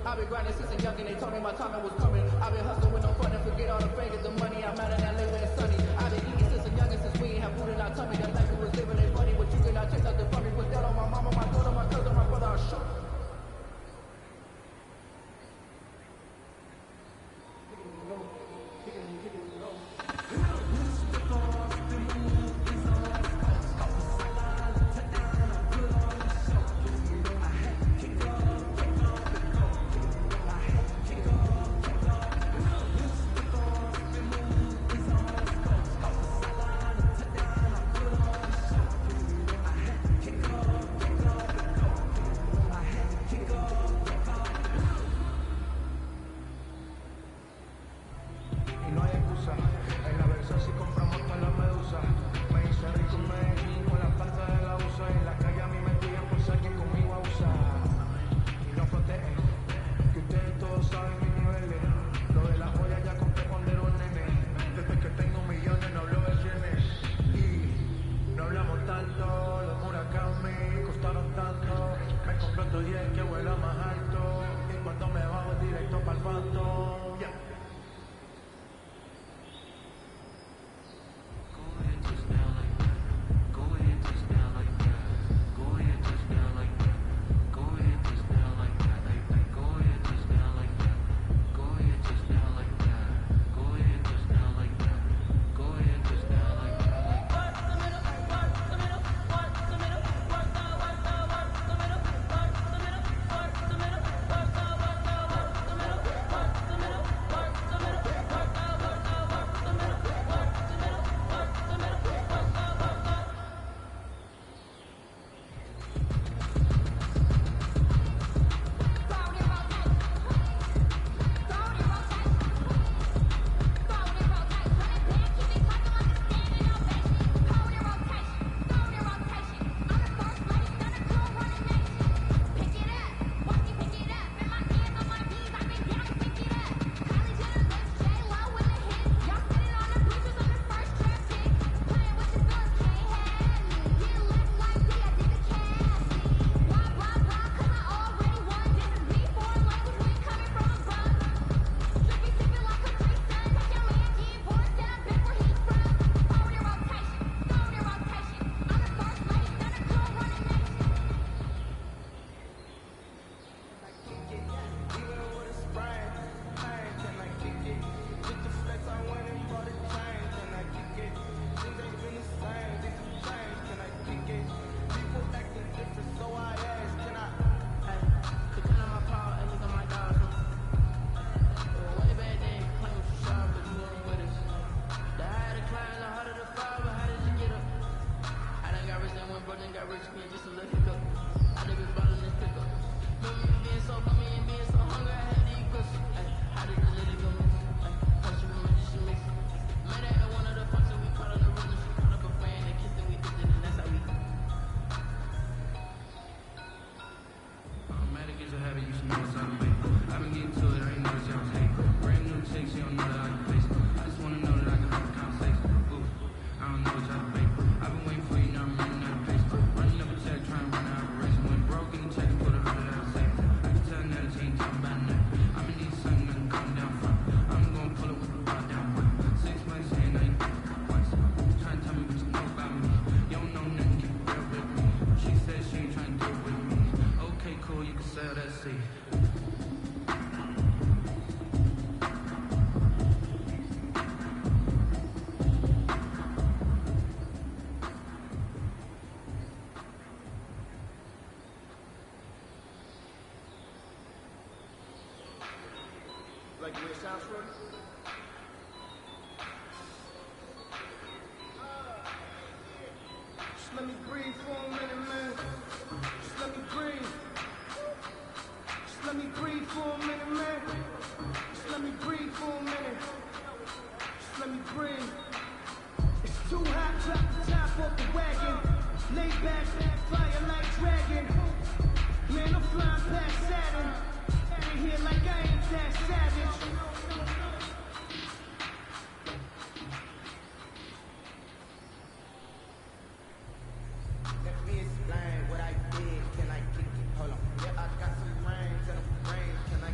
I've been grinding since a young and they told me my timing was coming. I've been hustling with no fun and forget all the fakers, the money. I'm out of that late when it's sunny. I've been eating since a young and since we ain't have food in our tummy. The life we was living ain't funny, but you cannot take nothing from me. Put that on my mama, my daughter, my cousin, my brother, I'll show. Like the way it sounds, Shorty? Just let me breathe for a minute, man. Just let me breathe. Just let me breathe for a minute, man. Just let me breathe for a minute. Just let me breathe. It's too hot, drop the top off the wagon. Lay back, fire like dragon. Man, I'm flying past Saturn. They here like I ain't that savage. Let me explain what I did. Can I kick it? Hold on. Yeah, I got some brains and a brain. Can I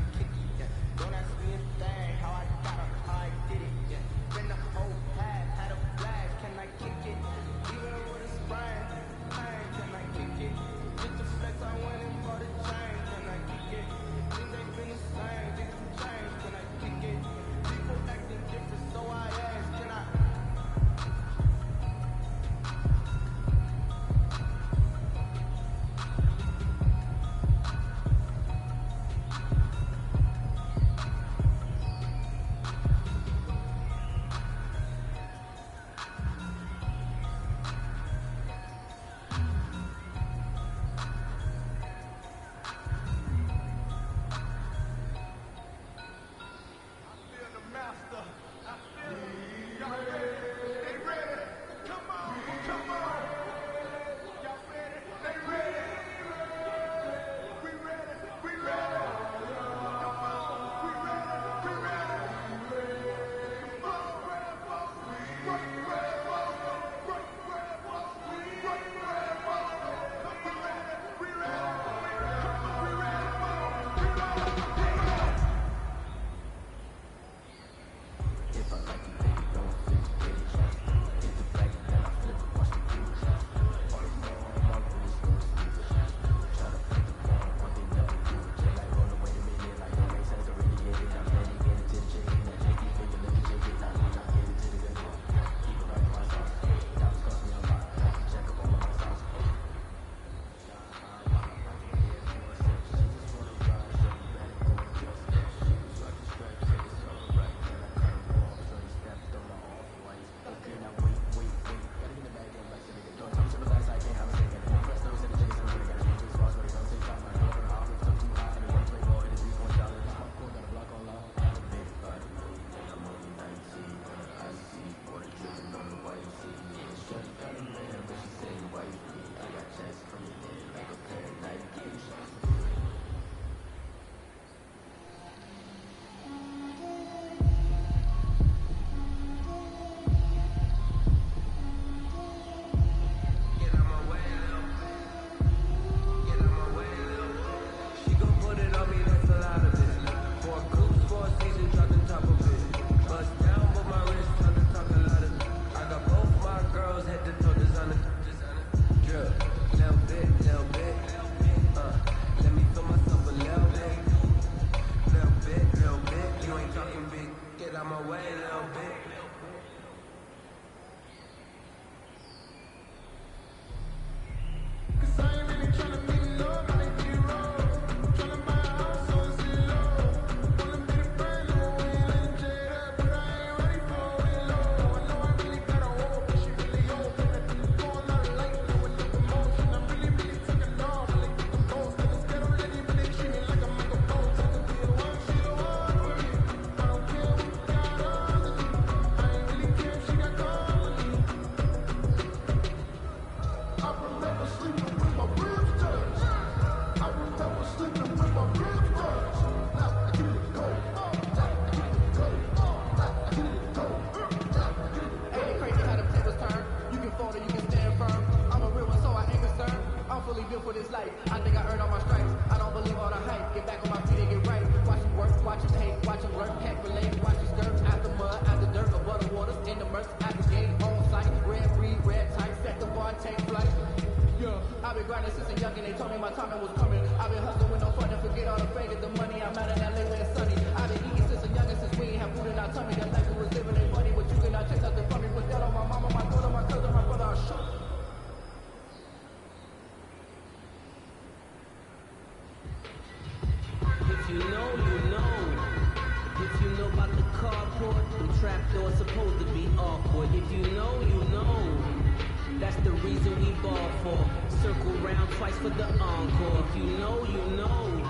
though it's supposed to be awkward. If you know, you know. That's the reason we ball for. Circle round twice for the encore. If you know, you know.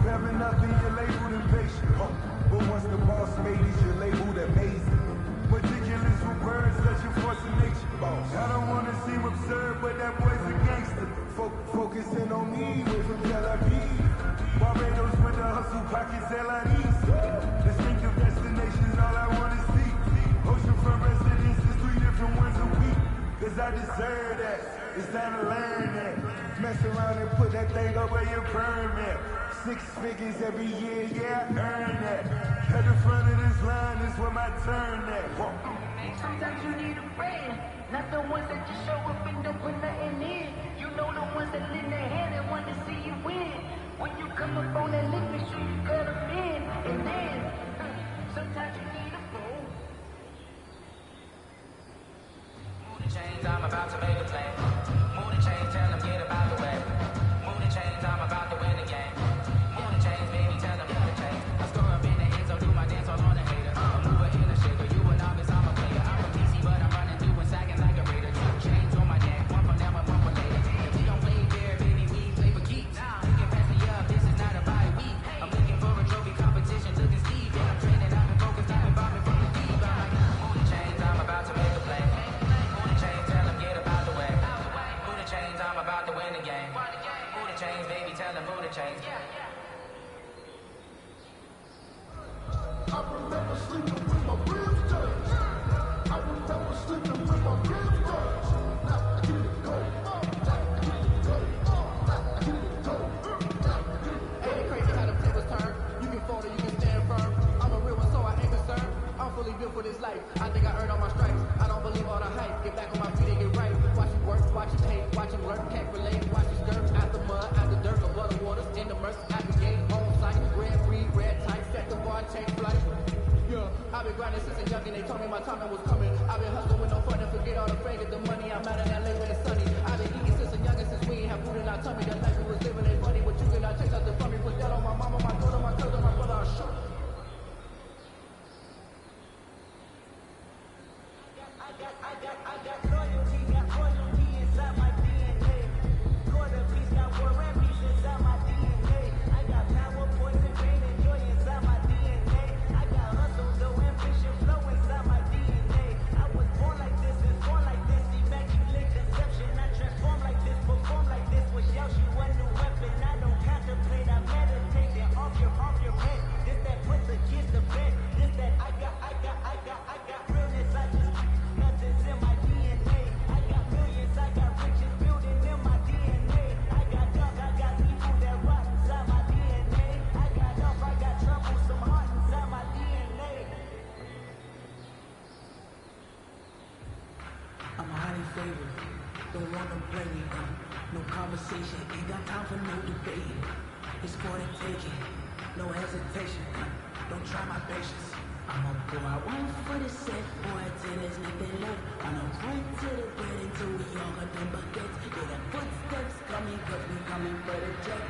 Having nothing seem absurd, but that boy's a gangster. Focusing on me, way from Tel Aviv. Barbados with the hustle, pockets LIDs. Distinctive destinations, all I want to see. Oceanfront residences, 3 different ones a week. Cause I deserve that, it's time to learn that. Mess around and put that thing up where your permit. 6 figures every year, yeah, I earn that. At the front of this line is where my turn at. Sometimes you need a friend, not the ones that just show up and don't put nothing in. You know the ones that lend their hand and want to see you win. When you come up on that lick, make sure you cut them in. And then, sometimes you need a fool. Move the chains, I'm about to make a play. Move the chains, tell them get about the way. Move the chains, I'm about to win the game. Move the chains, baby, tell them move the chains. I score up in the end zone, do my dance all on the hater. I'm mover in a shaker, you a novice, I'm a player. I'm a PC, but I'm running through and sagging like a raider. 2 chains on my neck, one for now and one for later. If we don't play fair, baby, we play for keeps. You can pass me up, this is not a bye week. I'm looking for a trophy competition, looking Steve. Yeah, I'm training, I've been focused, I've been bombing from the deep. I'm like, move the chains, I'm about to make a play. Move the chains, tell them get about the way. Move the chains, I'm about to win the game. Move the chains, baby, tell them move the chains. I remember sleeping with my ribs touched. I remember sleeping with my ribs touched. Now I get it go. Now I get it go. Now I get it go. Ain't it crazy how them tables turn? You can fold or you can stand firm. I'm a real one, so I ain't concerned. I'm fully built for this life. I think I earned all my stripes. I don't believe all the hype. Get back on my feet and get right. Watch it work, watch it hate, watch it lurk, can't relate. Watch it stir out the mud, out the dirt, above the waters, in the mercy, at the gate, on site, red, free, red, tight, set the bar, take flight. Yeah, I've been grinding since a youngin', they told me my time was coming. I've been hustling with no fun and forget all the fame, get the money, I'm out in LA when it's sunny. I've been eating since a youngin', since we ain't have food in our tummy. That life we was living ain't funny, but you cannot take nothing from me. Put that on my mama, my daughter, my cousin, my brother, I'll show. I got loyalty inside my DNA. Quarter piece, got war and peace inside my DNA. I got power, poison, pain, and joy inside my DNA. I got hustle, though, ambition, flow inside my DNA. I was born like this, and born like this, immaculate conception. I transform like this, perform like this, was out you a new weapon. I don't contemplate, I meditate, and off your head. This that puts against the bed. This that I got realness, I just nothing's in my DNA. I got millions, I got riches building in my DNA. I got dark, I got evil that rot inside my DNA. I got up, I got trouble, some heart inside my DNA. I'm highly favored, don't wanna play me, no conversation, ain't got time for no debate. It's for the taking, no hesitation, don't try my patience. I'ma go out one for the set, boy, till there's nothing left. I'ma run to the wedding till we all got them buckets. Yeah, the footsteps coming, cause we coming for the jet.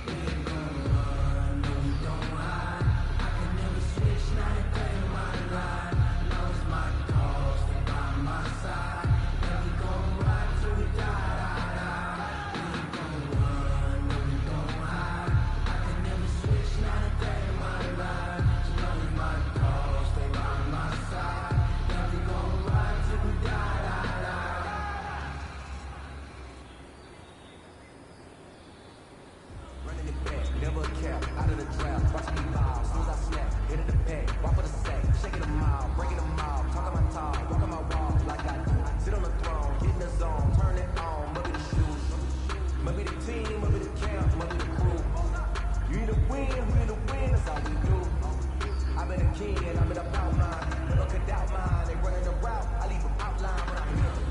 We ain't gon' run, no we don't hide. I can never switch, not a day in my life. Knows my cause, they by my side. And we gon' ride till we die. We ain't gon' run, no we don't hide. I can never switch, not a day in my life. Knows my cause, they by my side. And we gon' ride till we die. Running it back, never a cap, out of the trap, watch me ball, soon as I snap, hit the back, walk for the sack, shaking them out, breaking them out, talking my talk, walking my walk like I do, sit on the throne, get in the zone, turn it on, maybe the shoes, maybe the team, maybe the camp, maybe the crew, you either win, that's all we do, I've been a king, I'm in a pout mine, never could doubt mine, they running the route, I leave them outline when I hear them.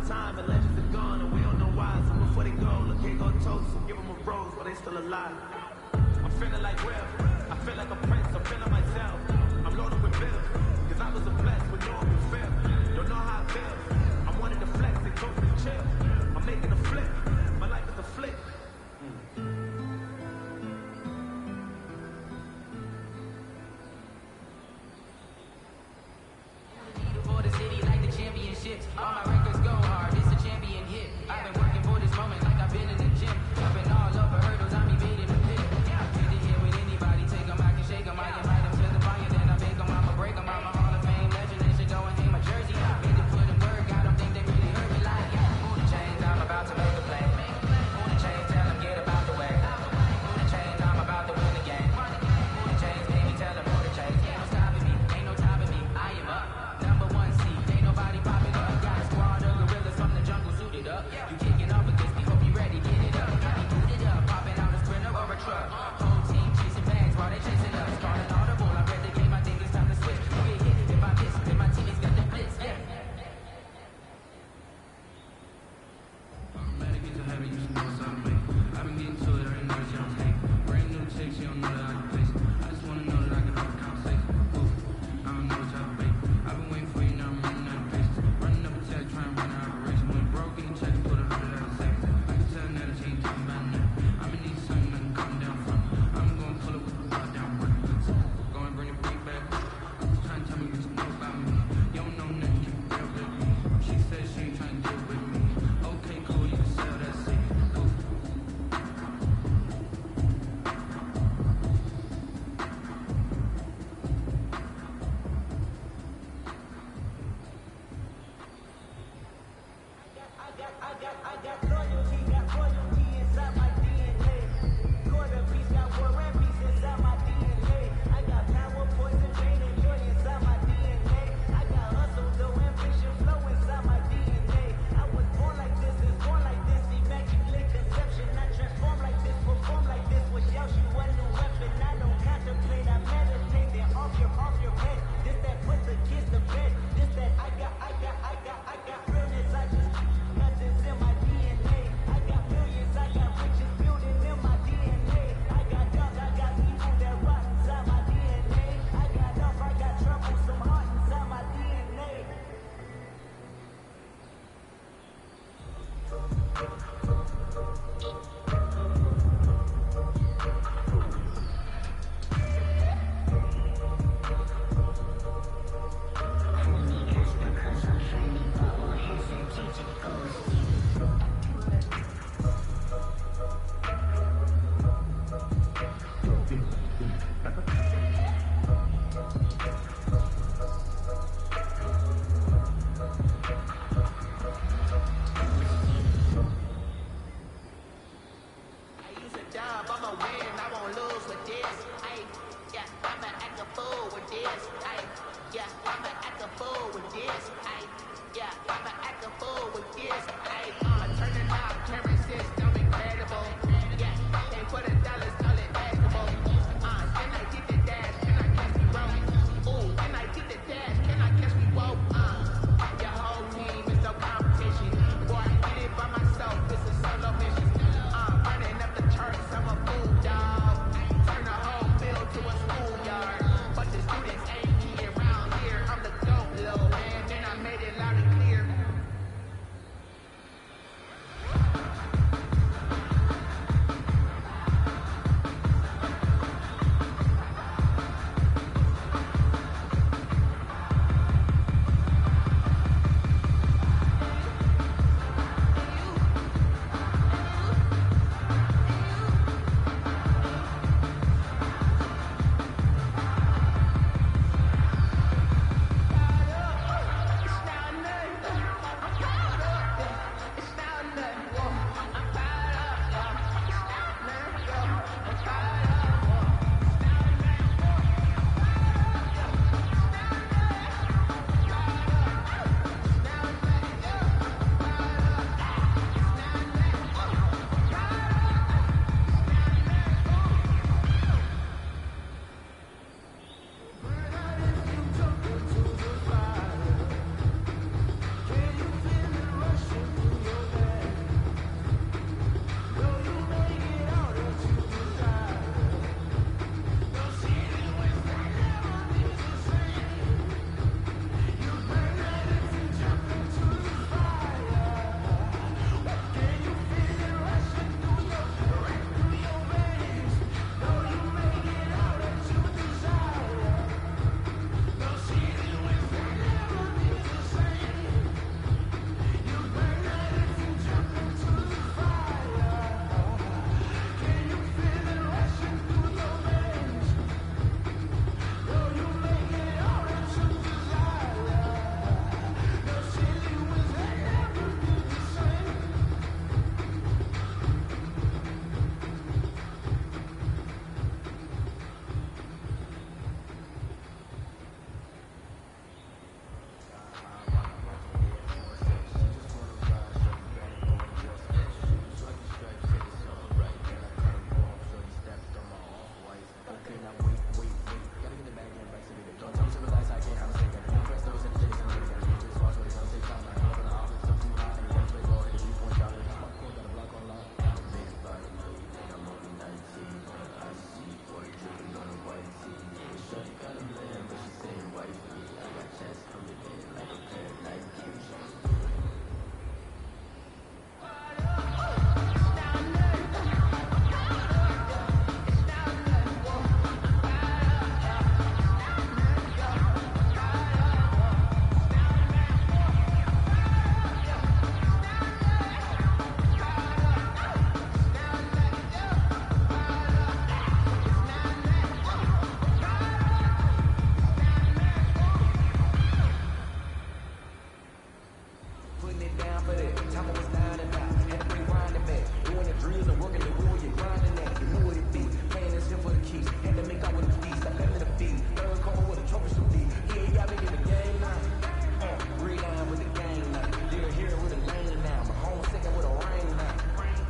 time and legends are gone and we don't know why. So before they go, look, here go toast. So give them a rose while they still alive. I'm feeling like Will. I feel like a prince. I'm feeling myself. I'm loaded with bills. Cause I was a blessed with no open feel. Don't know how I feel. I wanted to flex and go to chill. I'm making a flip. My life is a flip. For the city like the championships. All my records go hard. It's a champion hit. I've been working for this moment like I've been in the gym. I've been all over hurdles. I'm evading the pit. Get to here with anybody. Take them, I can shake them. I invite them to the fire. Then I bake them. I'ma break them. I'm a Hall of Fame legend. They should go and hang my jersey. Made to put in work. I don't think they really heard me like. Move the chains. I'm about to make a play. Move the chains. Tell them get about the way. Move the chains. I'm about to win the game. Move the chains. Baby, tell them move the chains. Ain't no stopping me. Ain't no topping me. I am up. Number one seed. Ain't nobody popping up. Got a squad of gorillas from the jungle suited up. You kicking up against me. Hope you ready. Get it up. Got me booted up. Popping out a sprinter or a truck. Whole team chasing bags while they chasing us. Calling audible. I read the game. I think it's time to switch. You get hit if I miss. Then my teammates got the blitz. Yeah. Better get to heaven, you should know what's up, mate. I've been getting to it, I already know that y'all take. Brand new chick, she don't know that I can place. I just wanna know that I can have a conversation. Ooh, I don't know what y'all fake. I've been waiting for you, now I'm running out of patience. Running up a check, trying to run an operation. When broke, getting checks, put a 100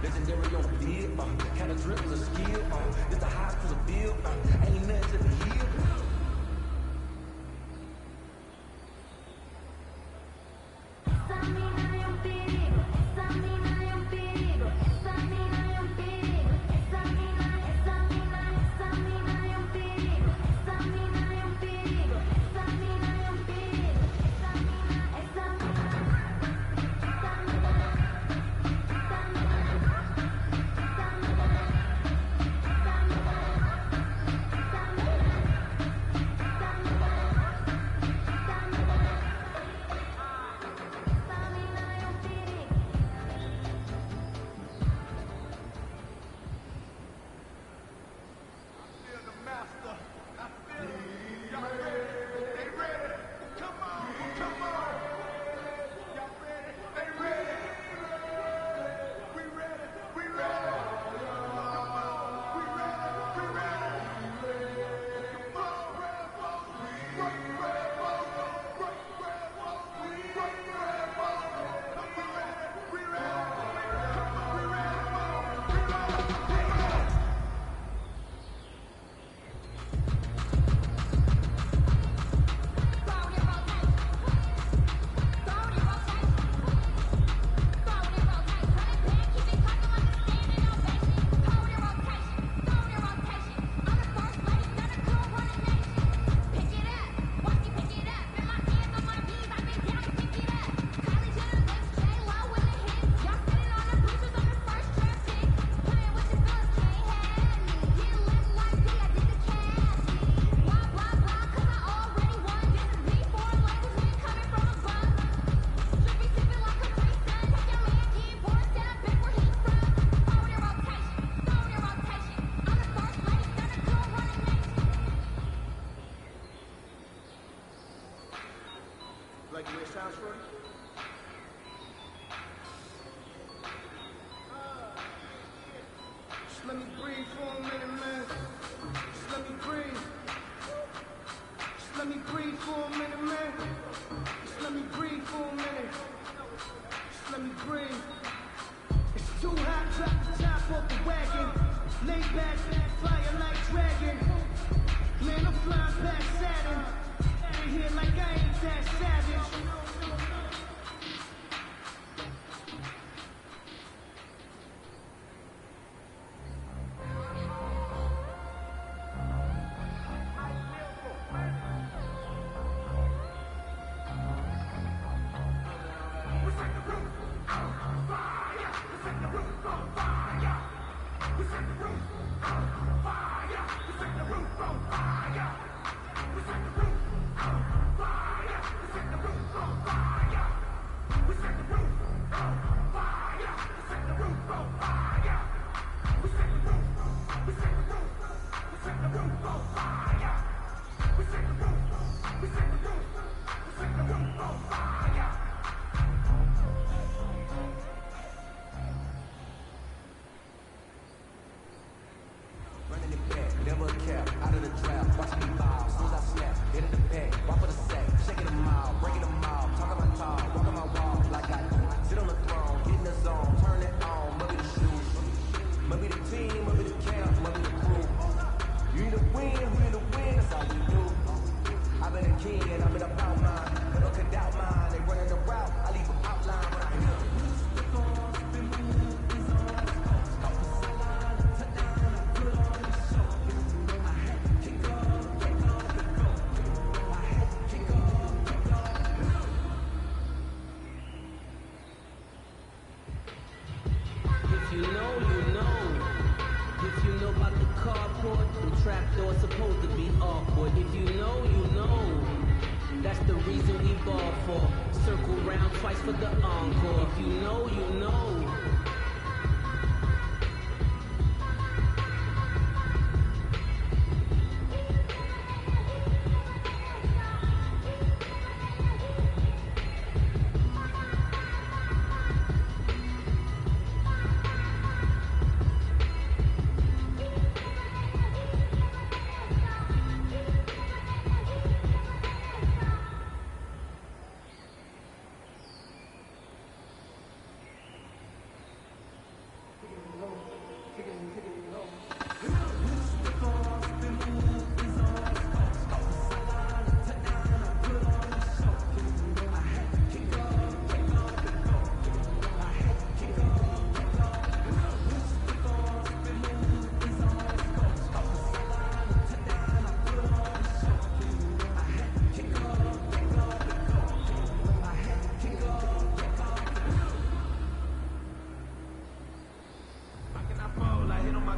Legendary on the field, kind of drip is a skill, it's the highest to the field, ain't nothing to the hill. Like the way it sounds for you? Just let me breathe for a minute, man. Just let me breathe. Just let me breathe for a minute, man. Just let me breathe for a minute. Just let me breathe. It's too hot, drop the top off the wagon. Lay back, fire like dragon. Man, I'm flying past Saturn. Out of here like I ain't that savage.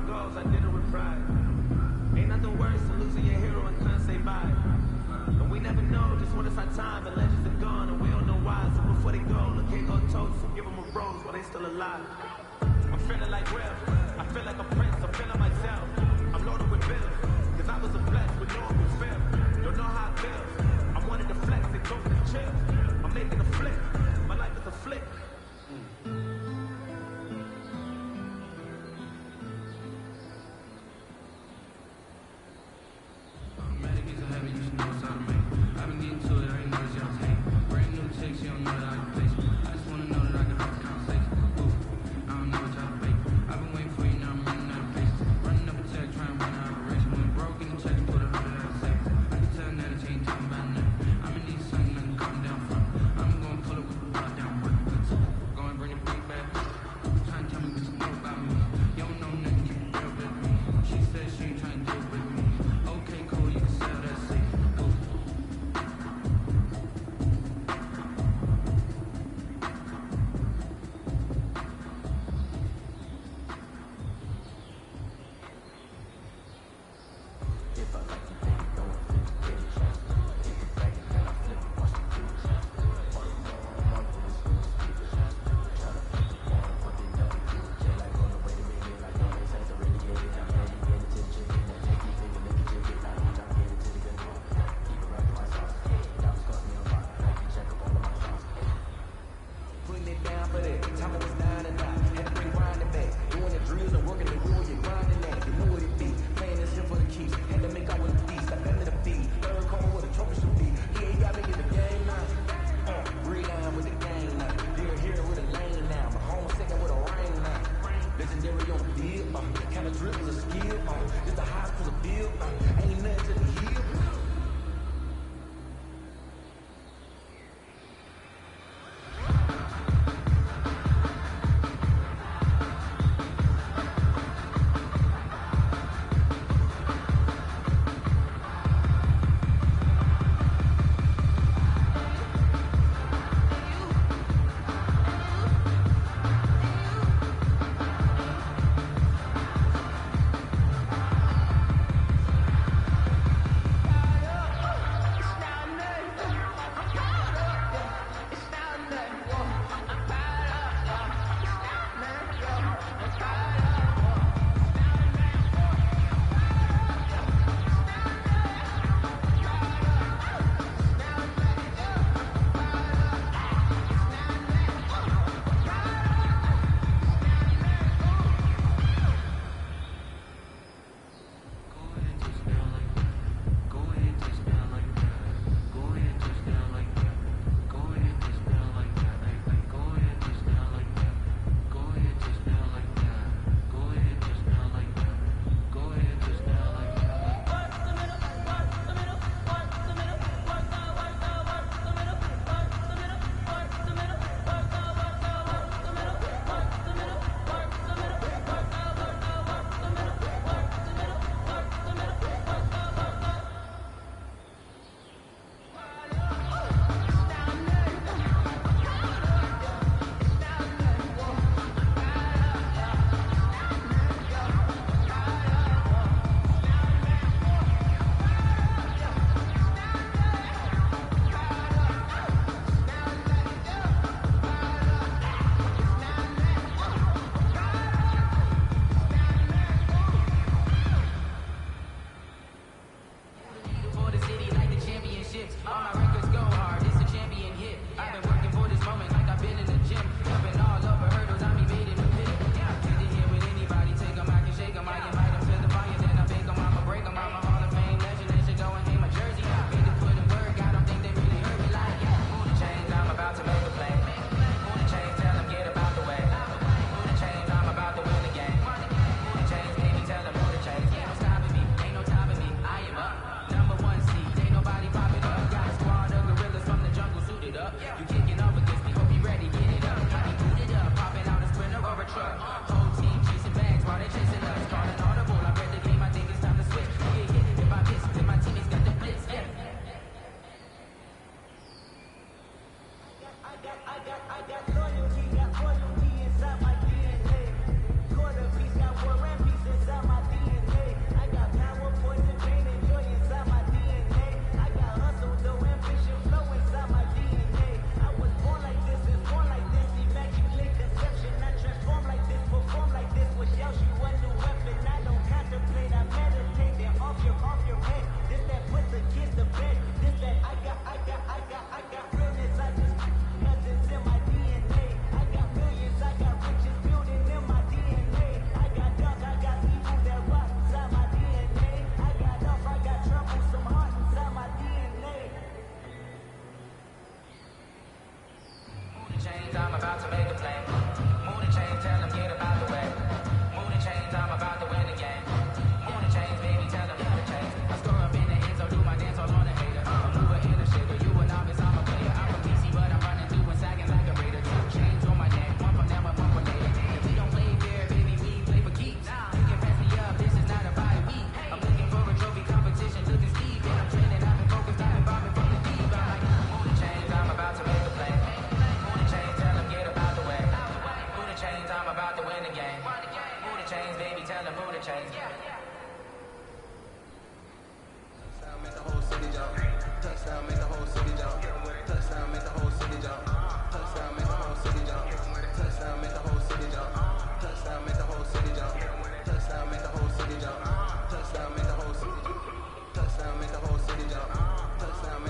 goals, I did it with pride. Ain't nothing worse than losing your hero and couldn't say bye. And we never know just when it's our time, and legends are gone, and we don't know why. So before they go, look, can't go toast, so give them a rose while they still alive. I'm feeling like Will, I feel like a prince, I'm feeling myself. I'm loaded with bills, cause I was a flex, but no one was fair. Don't know how it feels, I wanted to flex, they told me to chill. I'm making a flick, my life is a flick. win the game. Move the chains, baby, tell them move the chains. Touchdown, make the whole city jump. Touchdown, make the whole city jump. Touchdown, make the whole city jump. Touchdown, make the whole city jump. Touchdown, make the whole city jump. Touchdown, make the whole city jump. Touchdown, make the whole city jump. Touchdown, make the whole city jump. Touchdown, make the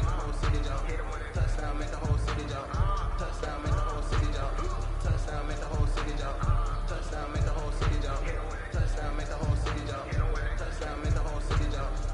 whole city jump. Touchdown, make the whole city jump. Touchdown, make the whole city jump. Touchdown, make the whole city jump. Touchdown, make the whole city jump. Touchdown, make the whole city jump. Touchdown, make the whole city jump. Touchdown, make the whole city jump.